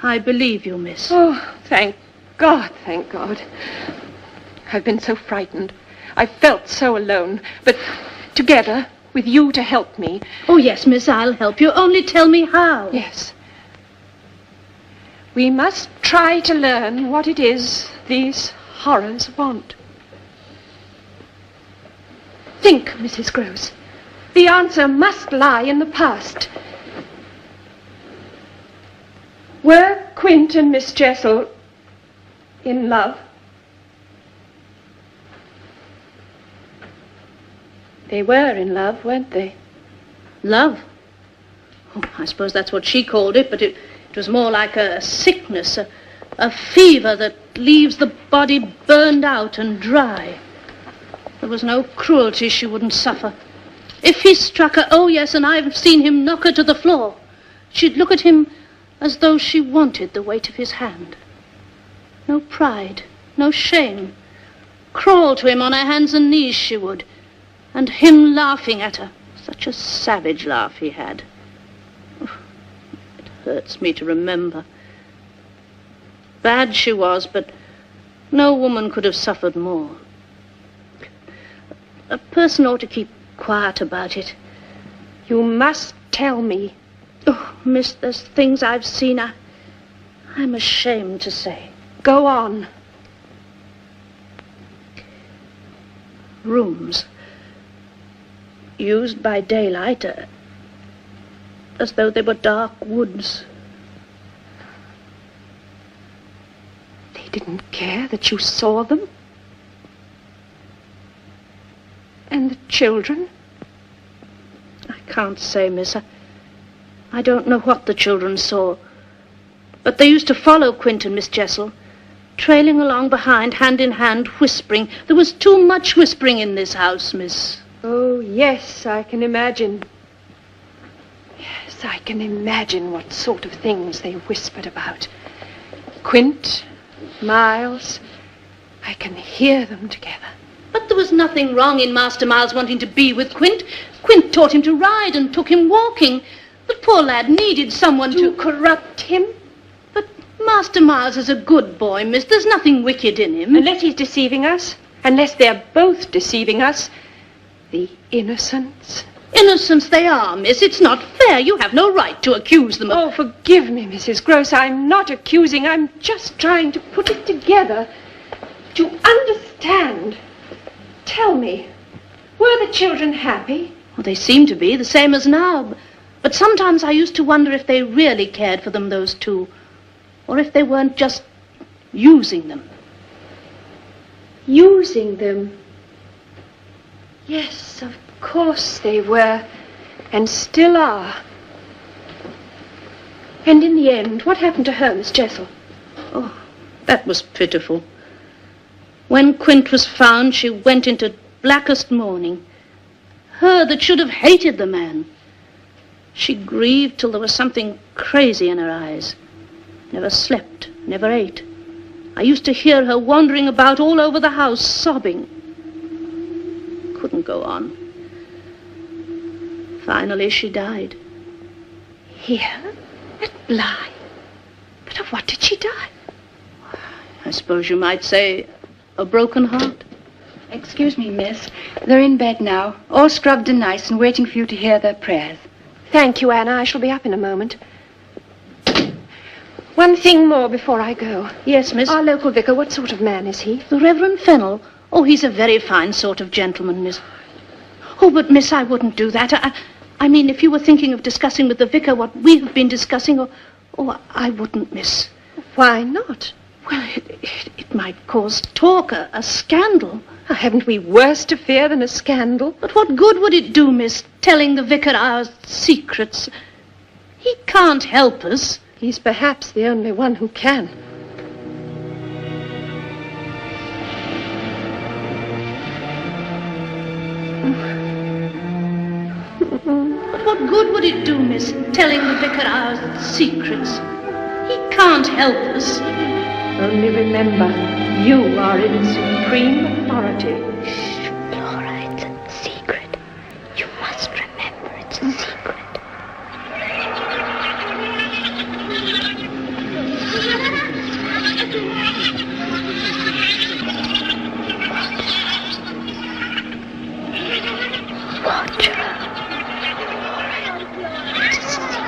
I believe you, miss. Oh, thank God, thank God. I've been so frightened. I've felt so alone. But together, with you to help me. Oh, yes, miss, I'll help you. Only tell me how. Yes. We must try to learn what it is these horrors want. Think, Mrs. Gross. The answer must lie in the past. Were Quint and Miss Jessel in love? They were in love, weren't they? Love? Oh, I suppose that's what she called it, but it was more like a sickness, a fever that leaves the body burned out and dry. There was no cruelty she wouldn't suffer. If he struck her, oh yes, and I've seen him knock her to the floor, she'd look at him as though she wanted the weight of his hand. No pride, no shame. Crawl to him on her hands and knees she would, and him laughing at her. Such a savage laugh he had. It hurts me to remember. Bad she was, but no woman could have suffered more. A person ought to keep quiet about it. You must tell me. Oh, miss, there's things I've seen I'm ashamed to say. Go on. Rooms used by daylight as though they were dark woods. They didn't care that you saw them? And the children? I can't say, miss. I don't know what the children saw. But they used to follow Quint and Miss Jessel, trailing along behind, hand in hand, whispering. There was too much whispering in this house, miss. Oh, yes, I can imagine. Yes, I can imagine what sort of things they whispered about. Quint, Miles, I can hear them together. But there was nothing wrong in Master Miles wanting to be with Quint. Quint taught him to ride and took him walking. The poor lad needed someone to corrupt him. But Master Miles is a good boy, miss. There's nothing wicked in him. Unless he's deceiving us, unless they're both deceiving us. The innocents. Innocents they are, miss. It's not fair. You have no right to accuse them of... Oh, forgive me, Mrs. Gross. I'm not accusing. I'm just trying to put it together. To understand. Tell me, were the children happy? Well, they seem to be, the same as now. But sometimes I used to wonder if they really cared for them, those two. Or if they weren't just using them. Using them? Yes, of course they were. And still are. And in the end, what happened to her, Miss Jessel? Oh, that was pitiful. When Quint was found, she went into blackest mourning. Her that should have hated the man. She grieved till there was something crazy in her eyes. Never slept, never ate. I used to hear her wandering about all over the house, sobbing. Couldn't go on. Finally, she died. Here? At Bly? But of what did she die? I suppose you might say a broken heart. Excuse me, miss. They're in bed now, all scrubbed and nice and waiting for you to hear their prayers. Thank you, Anna. I shall be up in a moment. One thing more before I go. Yes, miss? Our local vicar, what sort of man is he? The Reverend Fennel. Oh, he's a very fine sort of gentleman, miss. Oh, but, miss, I wouldn't do that. I mean, if you were thinking of discussing with the vicar what we have been discussing, I wouldn't, miss. Why not? Well, it might cause talk, a scandal. Haven't we worse to fear than a scandal? But what good would it do, miss, telling the vicar our secrets? He can't help us. He's perhaps the only one who can. But what good would it do, miss, telling the vicar our secrets? He can't help us. Only remember, you are in supreme authority. Shh, Flora, it's a secret. You must remember it's a secret. Watch her. It's a secret.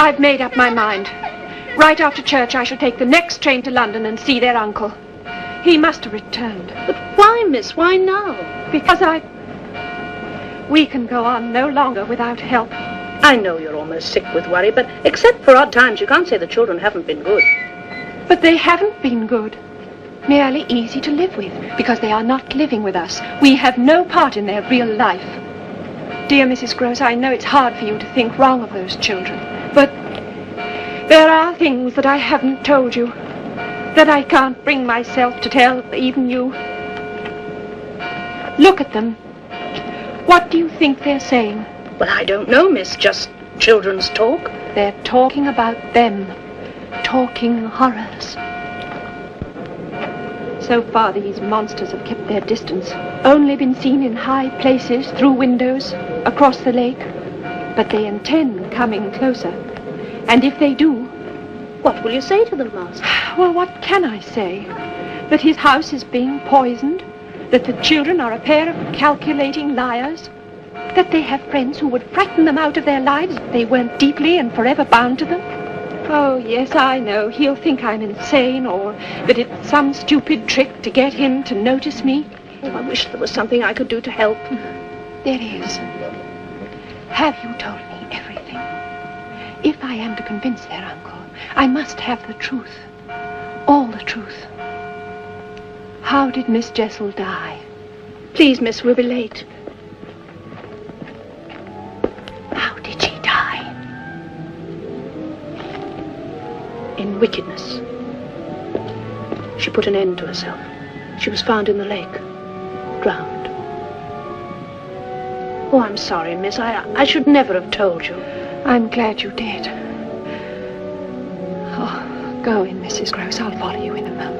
I've made up my mind. Right after church, I shall take the next train to London and see their uncle. He must have returned. But why, miss? Why now? Because we can go on no longer without help. I know you're almost sick with worry, but except for odd times, you can't say the children haven't been good. But they haven't been good. Merely easy to live with, because they are not living with us. We have no part in their real life. Dear Mrs. Gross, I know it's hard for you to think wrong of those children, but there are things that I haven't told you, that I can't bring myself to tell even you. Look at them. What do you think they're saying? Well, I don't know, miss. Just children's talk. They're talking about them. Talking horrors. So far, these monsters have kept their distance. only been seen in high places, through windows, across the lake. But they intend coming closer. And if they do... What will you say to them, Master? Well, what can I say? That his house is being poisoned? That the children are a pair of calculating liars? That they have friends who would frighten them out of their lives if they weren't deeply and forever bound to them? Oh, yes, I know. He'll think I'm insane, or that it's some stupid trick to get him to notice me. Oh, I wish there was something I could do to help. There is. Have you told me everything? If I am to convince their uncle, I must have the truth. All the truth. How did Miss Jessel die? Please, miss, we'll be late. How did she die? In wickedness. She put an end to herself. She was found in the lake, drowned. Oh, I'm sorry, miss. I should never have told you. I'm glad you did. Oh, go in, Mrs. Gross. I'll follow you in a moment.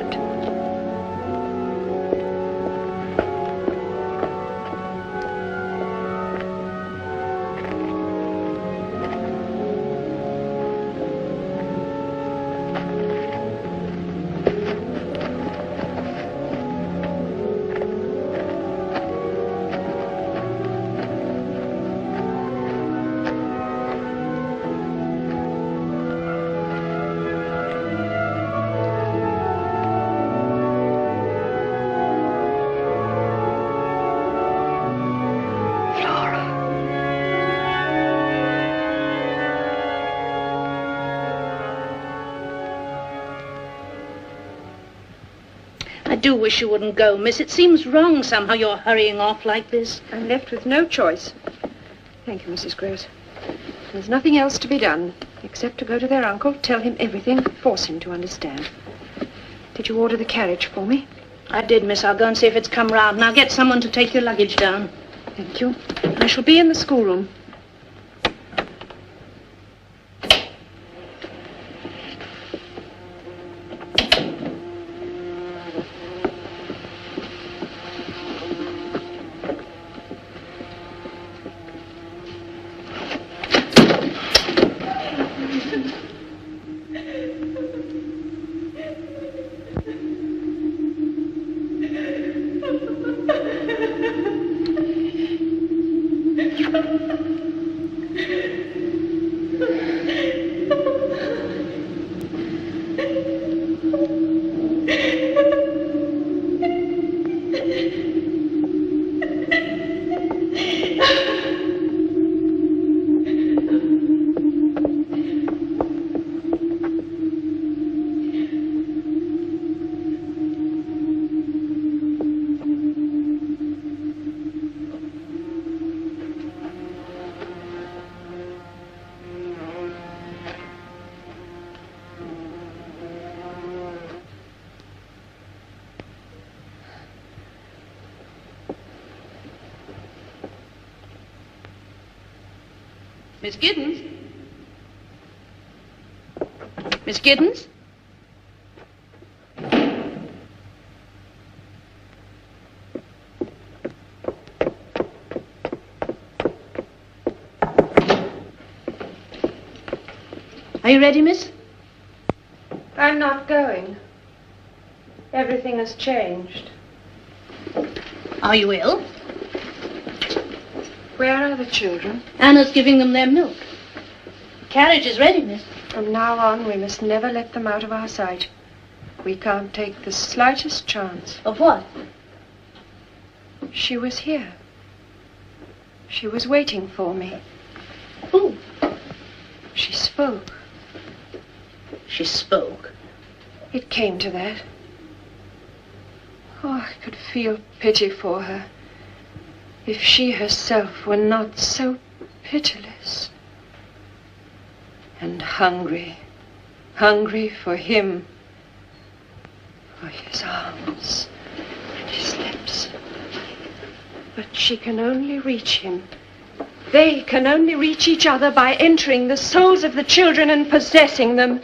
I do wish you wouldn't go, miss. It seems wrong somehow you're hurrying off like this. I'm left with no choice. Thank you, Mrs. Gross. There's nothing else to be done, except to go to their uncle, tell him everything, force him to understand. Did you order the carriage for me? I did, miss. I'll go and see if it's come round. Now get someone to take your luggage down. Thank you. I shall be in the schoolroom. Miss Giddens? Miss Giddens? Are you ready, miss? I'm not going. Everything has changed. Are you ill? Where are the children? Anna's giving them their milk. The carriage is ready, miss. From now on, we must never let them out of our sight. We can't take the slightest chance. Of what? She was here. She was waiting for me. Who? She spoke. She spoke. It came to that. Oh, I could feel pity for her. If she herself were not so pitiless. And hungry for him. For his arms and his lips. But she can only reach him. They can only reach each other by entering the souls of the children and possessing them.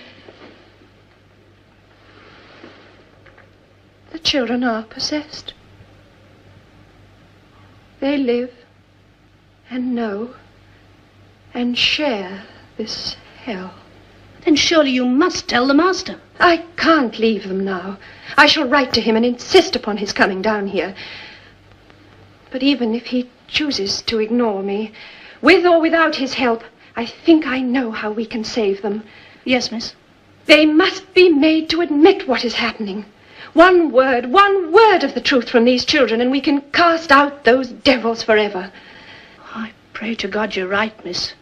The children are possessed. they live and know and share this hell. Then surely you must tell the master. I can't leave them now. I shall write to him and insist upon his coming down here. But even if he chooses to ignore me, with or without his help, I think I know how we can save them. Yes, miss. They must be made to admit what is happening. One word of the truth from these children, and we can cast out those devils forever. I pray to God you're right, miss.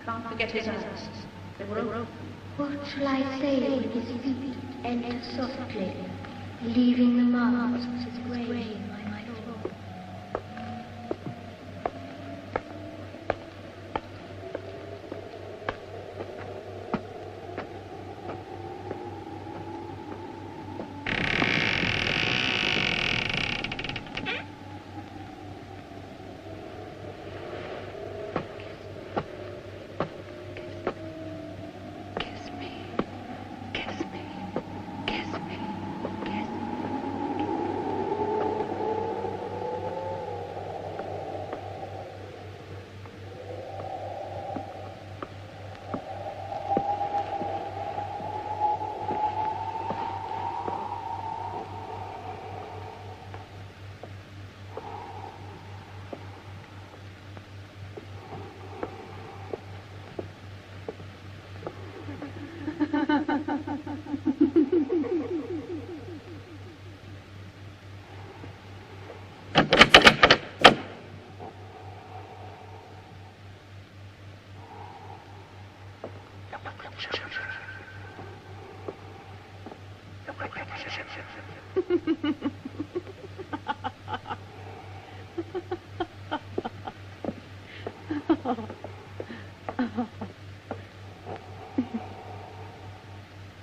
Can't forget his eyes. What shall I say when his feet enter softly, leaving the marks of his grave on my floor?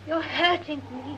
You're hurting me.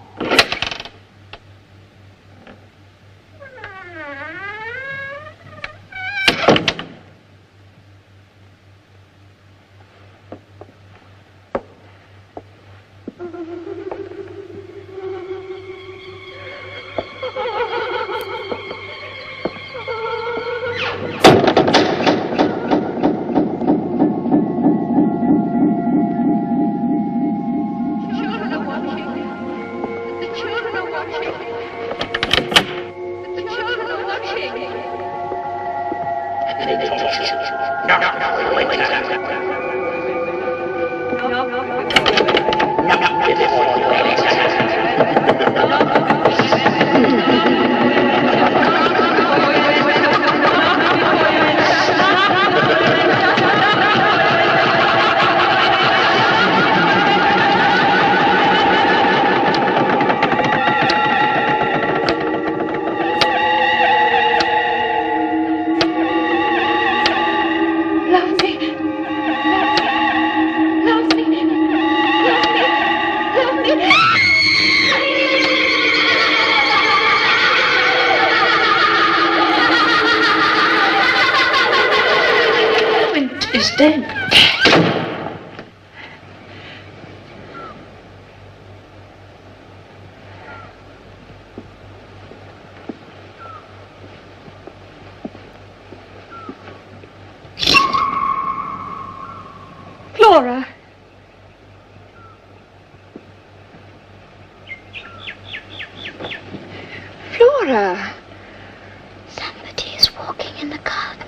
Stand. Flora. Flora. Somebody is walking in the garden.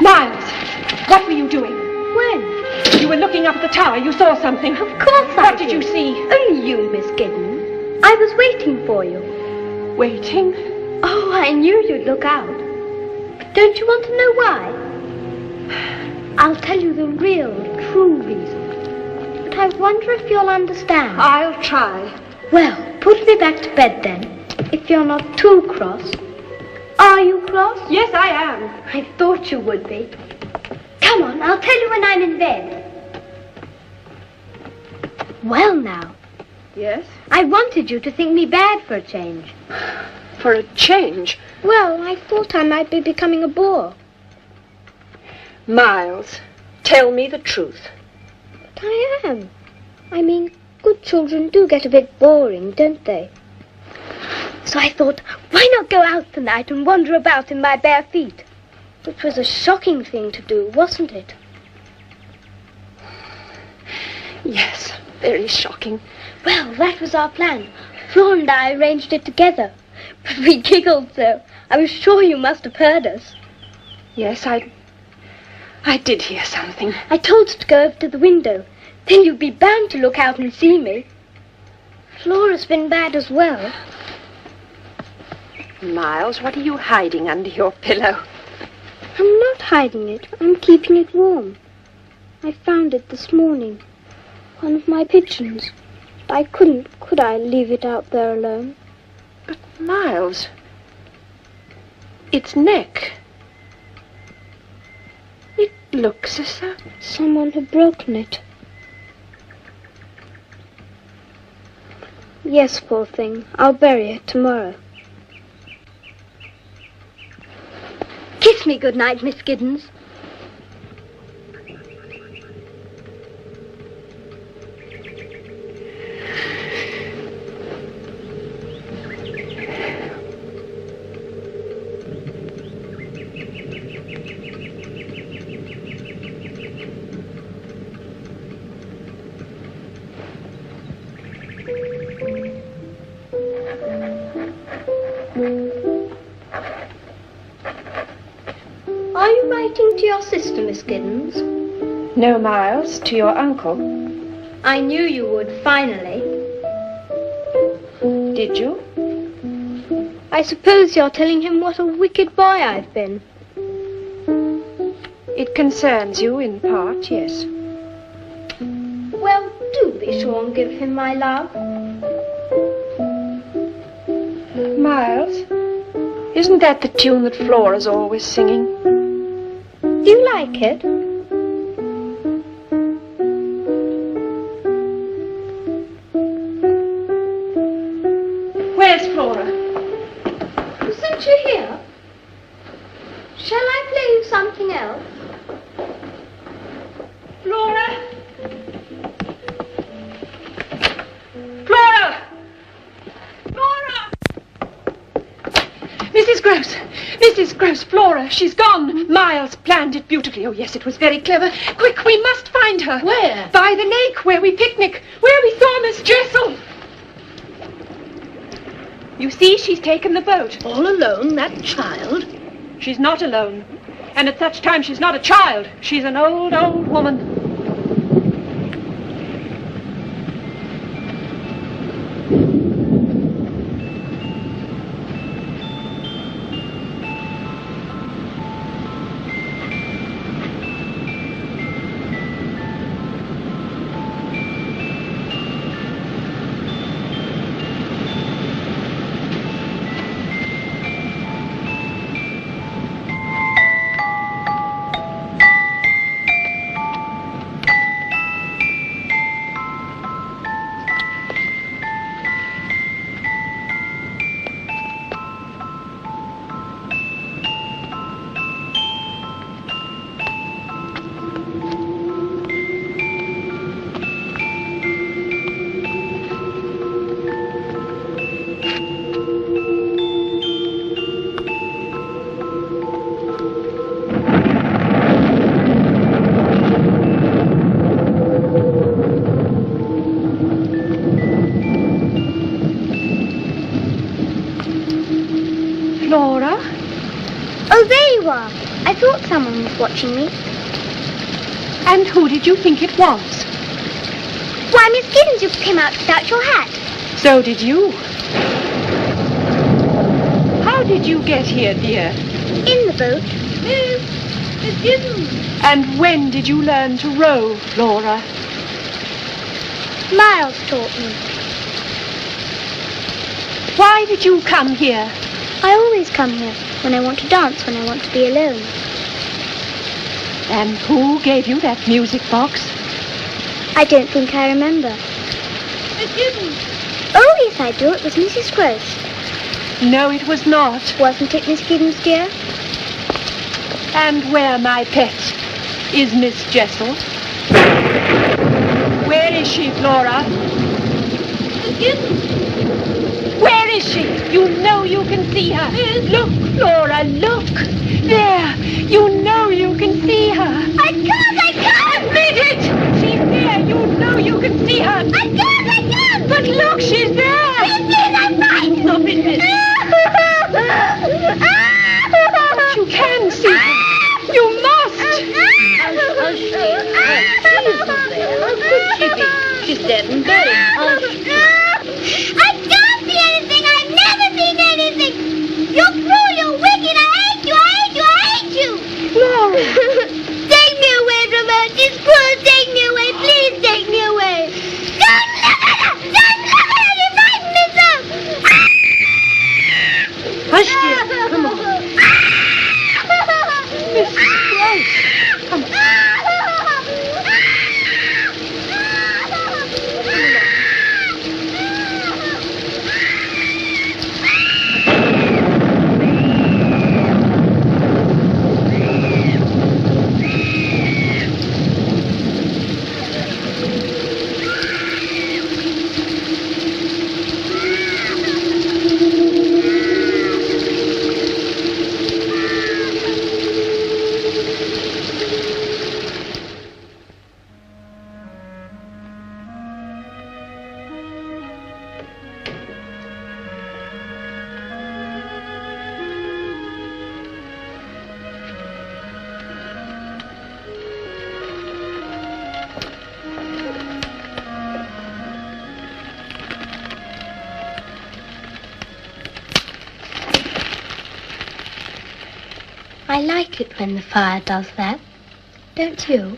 Miles! What were you doing? When? You were looking up at the tower. You saw something. Of course I What did you see? Only you, Miss Giddens. I was waiting for you. Waiting? Oh, I knew you'd look out. But don't you want to know why? I'll tell you the real, true reason. But I wonder if you'll understand. I'll try. Well, put me back to bed then, if you're not too cross. Are you cross? Yes, I am. I thought you would be. Come on, I'll tell you when I'm in bed. Well now, Yes? I wanted you to think me bad for a change. For a change. Well, I thought I might be becoming a bore. Miles, tell me the truth. But I am. I mean, good children do get a bit boring, don't they? So I thought, why not go out tonight and wander about in my bare feet? Which was a shocking thing to do, wasn't it? Yes, very shocking. Well, that was our plan. Flora and I arranged it together. But we giggled so. I was sure you must have heard us. Yes, I did hear something. I told her to go over to the window. Then you'd be bound to look out and see me. Flora's been bad as well. Miles, what are you hiding under your pillow? I'm not hiding it. I'm keeping it warm. I found it this morning. One of my pigeons. I couldn't, could I, leave it out there alone? But, Miles, its neck. It looks as though... Someone had broken it. Yes, poor thing. I'll bury it tomorrow. Kiss me good night, Miss Giddens. Are you writing to your sister, Miss Giddens? No, Miles, to your uncle. I knew you would, finally. Did you? I suppose you're telling him what a wicked boy I've been. It concerns you in part, yes. Well, do be sure and give him my love. Miles, isn't that the tune that Flora's always singing? Do you like it? Where's Flora? Isn't she here? Shall I play you something else? Flora! Flora! Flora! Mrs. Gross! Gross! Mrs. Gross, Flora, she's gone. Miles planned it beautifully. Oh, yes, it was very clever. Quick, we must find her. Where? By the lake, where we picnic, where we saw Miss Jessel. You see, she's taken the boat. All alone, that child? She's not alone. And at such time, she's not a child. She's an old, old woman. Flora? Oh, there you are. I thought someone was watching me. And who did you think it was? Why, Miss Giddens, you came out without your hat. So did you. How did you get here, dear? In the boat. Miss Giddens. And when did you learn to row, Flora? Miles taught me. Why did you come here? I always come here when I want to dance, when I want to be alone. And who gave you that music box? I don't think I remember. Miss Giddens. Oh, yes, I do. It was Mrs. Gross. No, it was not. Wasn't it, Miss Giddens, dear? And where, my pet, is Miss Jessel? Where is she, Flora? Miss Giddens. Where is she? You know you can see her. Look, Flora, look. There. You know you can see her. I can't! Admit it! She's there. You know you can see her. I can't! But look, she's there. I'm right! Stop it, miss. But you can see her. You must. Hush, dear. She isn't there. How could she be? She's dead and buried. Hush. I can't see anything! I've never seen anything! You're cruel, you're wicked! I hate you! I hate you! I hate you! Flora. Take me away from her! She's cruel! Take me away! Please take me away! Don't look at her! Don't look at her! You frighten me so! Hush, dear. Come on. Miss Gross. Come on. I like it when the fire does that. Don't you?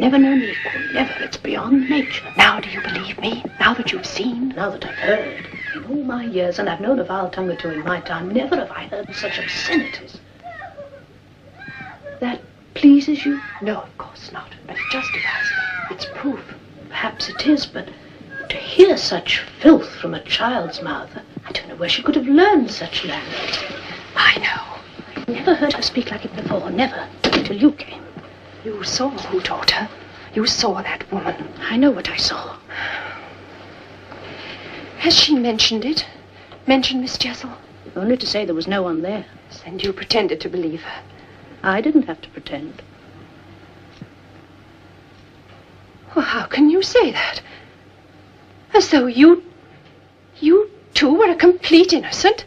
never known equal. Never. It's beyond nature. Now do you believe me? Now that you've seen? Now that I've heard, in all my years, and I've known a vile tongue or two in my time, never have I heard such obscenities. That pleases you? No, of course not. But it justifies me. It's proof. Perhaps it is, but to hear such filth from a child's mouth, I don't know where she could have learned such language. I know. I've never heard her speak like it before, never, till you came. You saw who taught her. You saw that woman. I know what I saw. Has she mentioned it? Mentioned Miss Jessel? Only to say there was no one there. And you pretended to believe her. I didn't have to pretend. Well, how can you say that? As though you too were a complete innocent?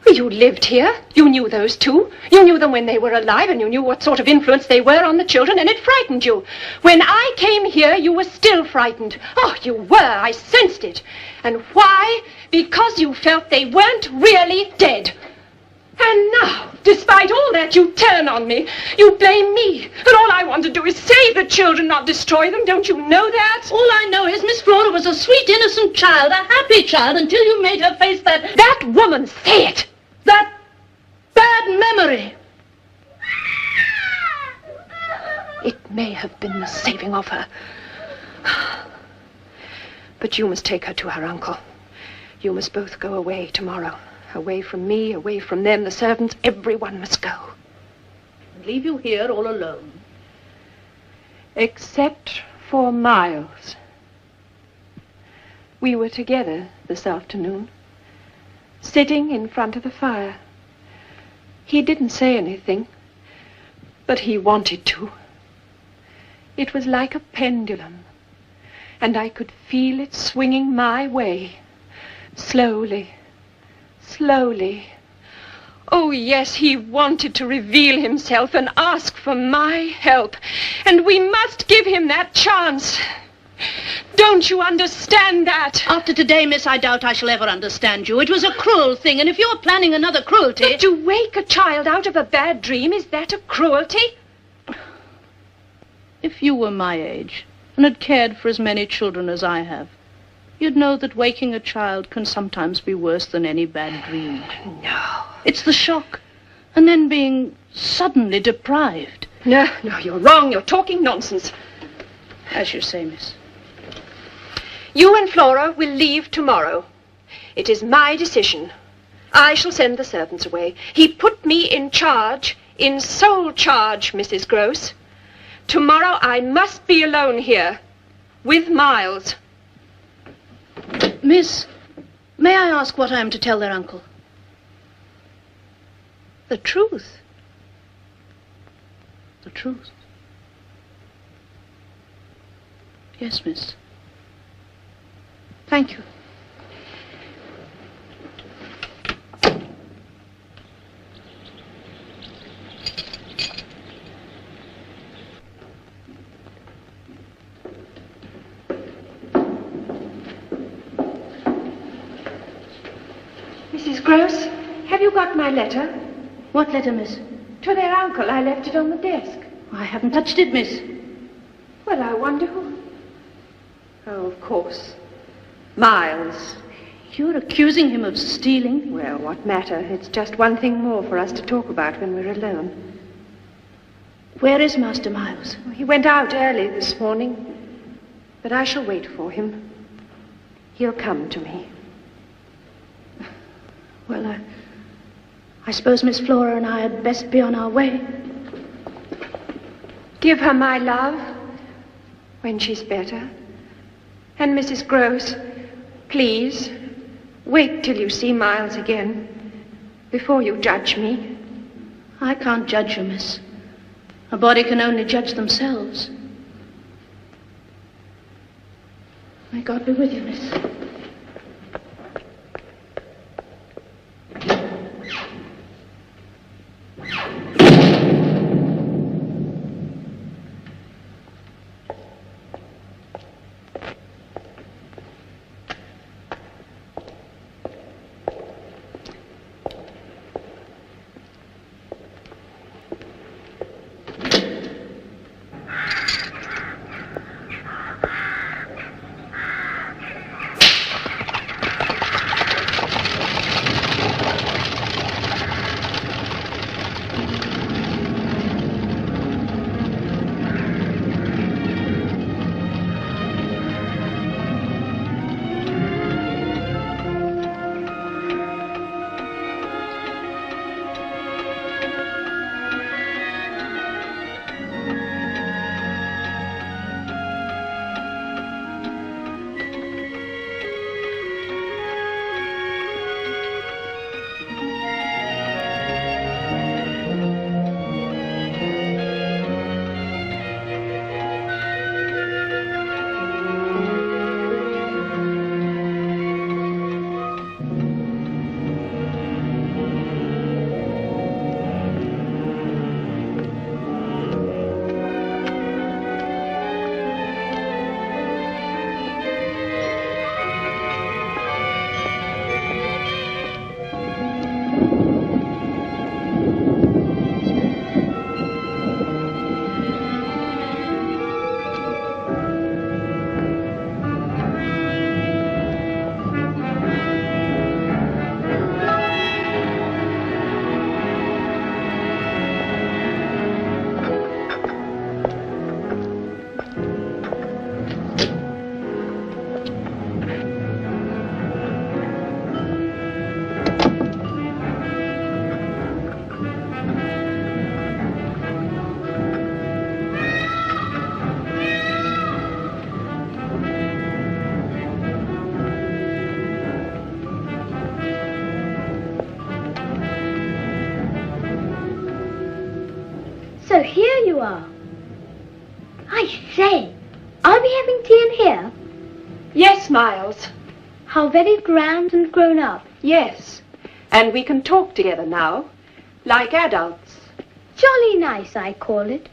Well, you lived here. You knew those two. You knew them when they were alive, and you knew what sort of influence they were on the children, and it frightened you. When I came here, you were still frightened. Oh, you were. I sensed it. And why? Because you felt they weren't really dead. And now, despite all that, you turn on me. You blame me. And all I want to do is save the children, not destroy them. Don't you know that? All I know is Miss Flora was a sweet, innocent child, a happy child, until you made her face that... That woman, say it! That bad memory. It may have been the saving of her. But you must take her to her uncle. You must both go away tomorrow. Away from me, away from them, the servants, everyone must go. And leave you here all alone. Except for Miles. We were together this afternoon, sitting in front of the fire. He didn't say anything, but he wanted to. It was like a pendulum, and I could feel it swinging my way, slowly. Slowly. Oh, yes, he wanted to reveal himself and ask for my help. And we must give him that chance. Don't you understand that? After today, miss, I doubt I shall ever understand you. It was a cruel thing, and if you're planning another cruelty... But to wake a child out of a bad dream, is that a cruelty? If you were my age and had cared for as many children as I have, you'd know that waking a child can sometimes be worse than any bad dream. No. It's the shock, and then being suddenly deprived. No, you're wrong. You're talking nonsense. As you say, miss. You and Flora will leave tomorrow. It is my decision. I shall send the servants away. He put me in charge, in sole charge, Mrs. Gross. Tomorrow I must be alone here, with Miles. Miss, may I ask what I am to tell their uncle? The truth. The truth. Yes, miss. Thank you. Mrs. Gross, have you got my letter? What letter, miss? To their uncle. I left it on the desk. I haven't touched it, miss. Well, I wonder who... Oh, of course. Miles. You're accusing him of stealing? Well, what matter? It's just one thing more for us to talk about when we're alone. Where is Master Miles? He went out early this morning, but I shall wait for him. He'll come to me. Well, I suppose Miss Flora and I had best be on our way. Give her my love when she's better. And Mrs. Gross, please, wait till you see Miles again before you judge me. I can't judge you, miss. A body can only judge themselves. May God be with you, miss. I say, are we having tea in here? Yes, Miles. How very grand and grown up. Yes. And we can talk together now, like adults. Jolly nice, I call it.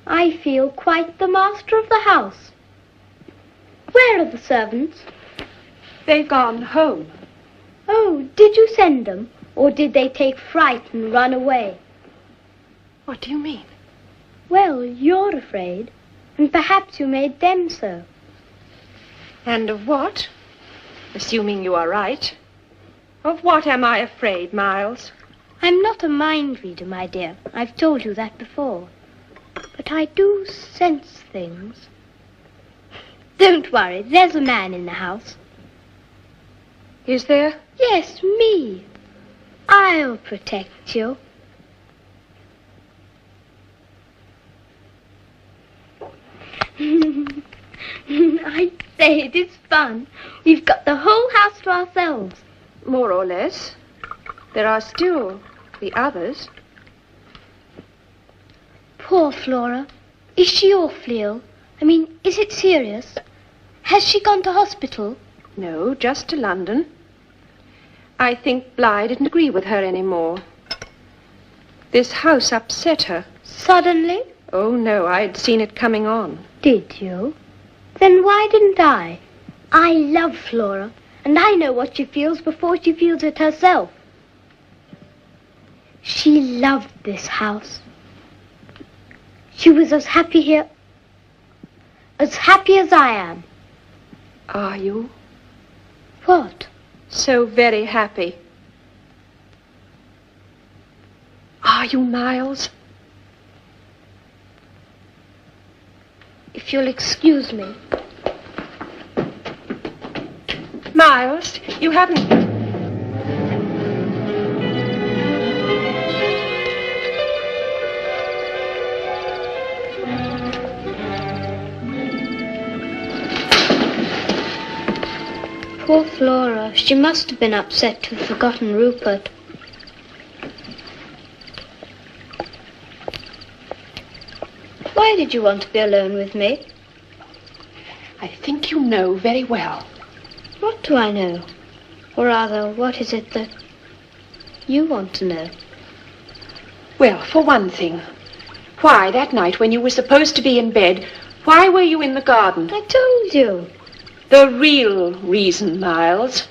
I feel quite the master of the house. Where are the servants? They've gone home. Oh, did you send them? Or did they take fright and run away? What do you mean? Well, you're afraid, and perhaps you made them so. And of what? Assuming you are right. Of what am I afraid, Miles? I'm not a mind reader, my dear. I've told you that before. But I do sense things. Don't worry, there's a man in the house. Is there? Yes, me. I'll protect you. I say, it is fun. We've got the whole house to ourselves. More or less. There are still the others. Poor Flora. Is she awfully ill? I mean, is it serious? Has she gone to hospital? No, just to London. I think Bly didn't agree with her anymore. This house upset her. Suddenly? Oh, no, I'd seen it coming on. Did you? Then why didn't I? I love Flora, and I know what she feels before she feels it herself. She loved this house. She was as happy here, as happy as I am. Are you? What? So very happy. Are you, Miles? If you'll excuse me. Miles, you haven't... Poor Flora. She must have been upset to have forgotten Rupert. Why did you want to be alone with me? I think you know very well. What do I know? Or rather, what is it that you want to know? Well, for one thing, why, that night when you were supposed to be in bed, why were you in the garden? I told you. The real reason, Miles.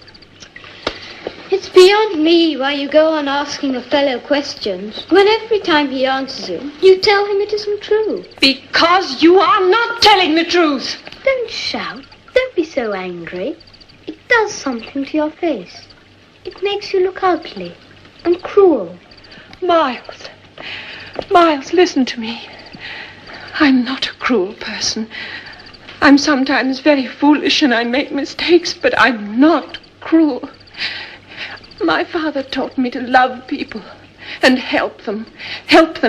It's beyond me why you go on asking a fellow questions when every time he answers you tell him it isn't true. Because you are not telling the truth. Don't shout. Don't be so angry. It does something to your face. It makes you look ugly and cruel. Miles, Miles, listen to me. I'm not a cruel person. I'm sometimes very foolish and I make mistakes, but I'm not cruel. My father taught me to love people and help them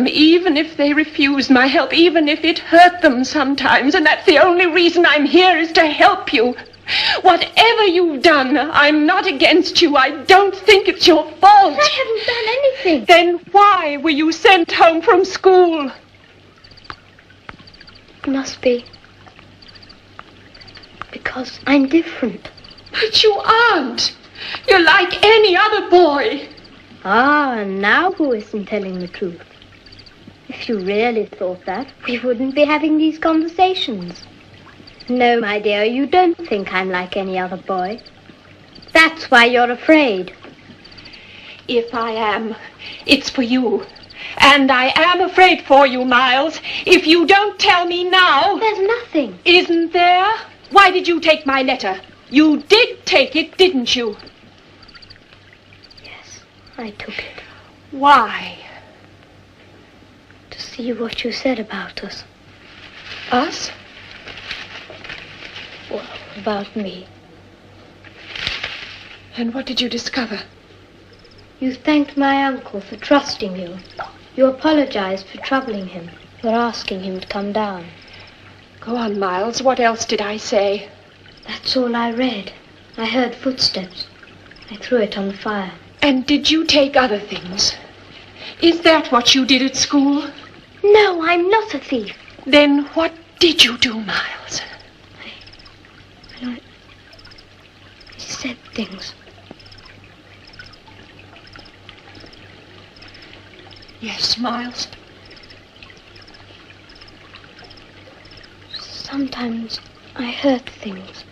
even if they refuse my help, even if it hurt them sometimes, and that's the only reason I'm here is to help you. Whatever you've done, I'm not against you. I don't think it's your fault. I haven't done anything. Then why were you sent home from school? It must be because I'm different. But you aren't. You're like any other boy. Ah, and now who isn't telling the truth? If you really thought that, we wouldn't be having these conversations. No, my dear, you don't think I'm like any other boy. That's why you're afraid. If I am, it's for you. And I am afraid for you, Miles. If you don't tell me now... There's nothing. Isn't there? Why did you take my letter? You did take it, didn't you? Yes, I took it. Why? To see what you said about us. Us? Well, about me. And what did you discover? You thanked my uncle for trusting you. You apologized for troubling him, for asking him to come down. Go on, Miles. What else did I say? That's all I read. I heard footsteps. I threw it on the fire. And did you take other things? Is that what you did at school? No, I'm not a thief. Then what did you do, Miles? I said things. Yes, Miles. Sometimes I heard things.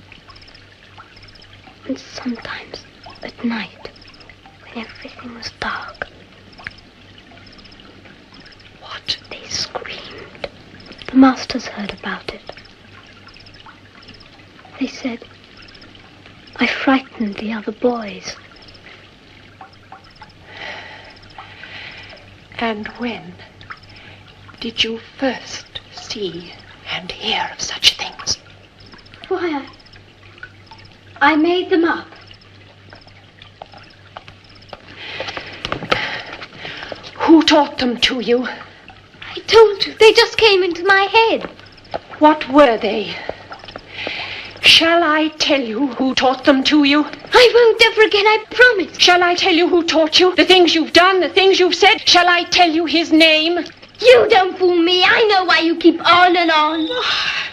And sometimes at night, when everything was dark. What? They screamed. The masters heard about it. They said I frightened the other boys. And when did you first see and hear of such things? Why, I made them up. Who taught them to you? I told you, they just came into my head. What were they? Shall I tell you who taught them to you? I won't ever again, I promise. Shall I tell you who taught you? The things you've done, the things you've said? Shall I tell you his name? You don't fool me. I know why you keep on and on.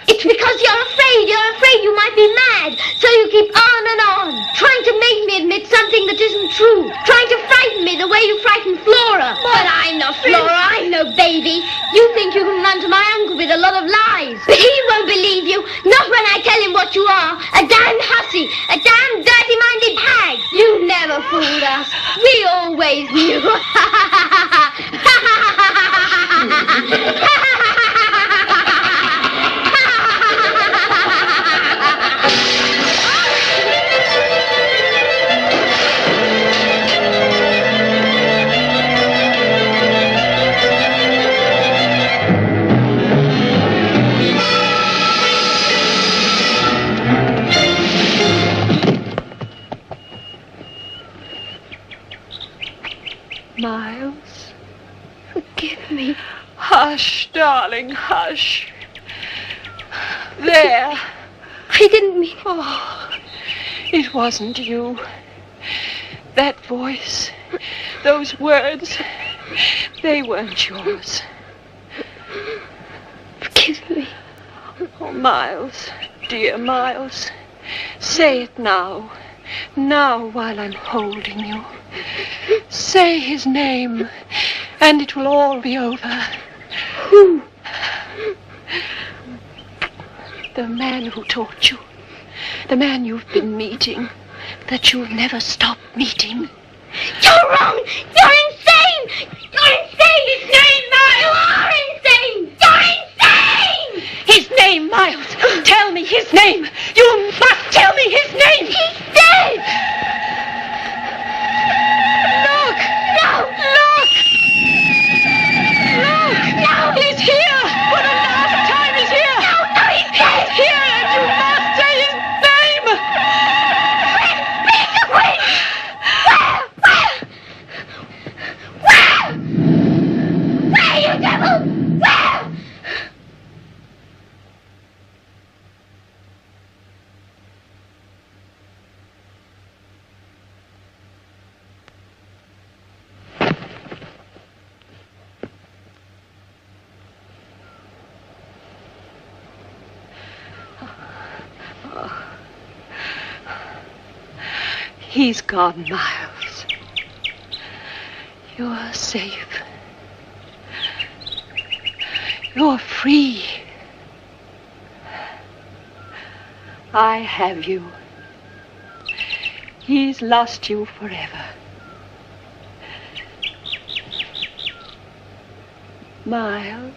It's because you're afraid. You're afraid you might be mad. So you keep on and on, trying to make me admit something that isn't true. Trying to frighten me the way you frightened Flora. But I'm not Flora. I'm no baby. You think you can run to my uncle with a lot of lies. But he won't believe you. Not when I tell him what you are. A damned hussy. A damned dirty-minded hag. You never fooled us. We always knew. Miles? Forgive me. Hush, darling, hush. There. I didn't mean... Oh, it wasn't you. That voice, those words, they weren't yours. Forgive me. Oh, Miles, dear Miles, say it now. Now, while I'm holding you. Say his name, and it will all be over. Who? The man who taught you. The man you've been meeting. That you'll never stop meeting. You're wrong! You're insane! You're insane! His name, Miles! You are insane! You're insane! His name, Miles! Tell me his name! You must tell me his name! He's dead! Look! No! Look! Look! No! He's here! For the last time he's here! No, he's dead! He's here, and you must say his name! Please, wait! Where, you devil? Where? He's gone, Miles. You're safe. You're free. I have you. He's lost you forever. Miles.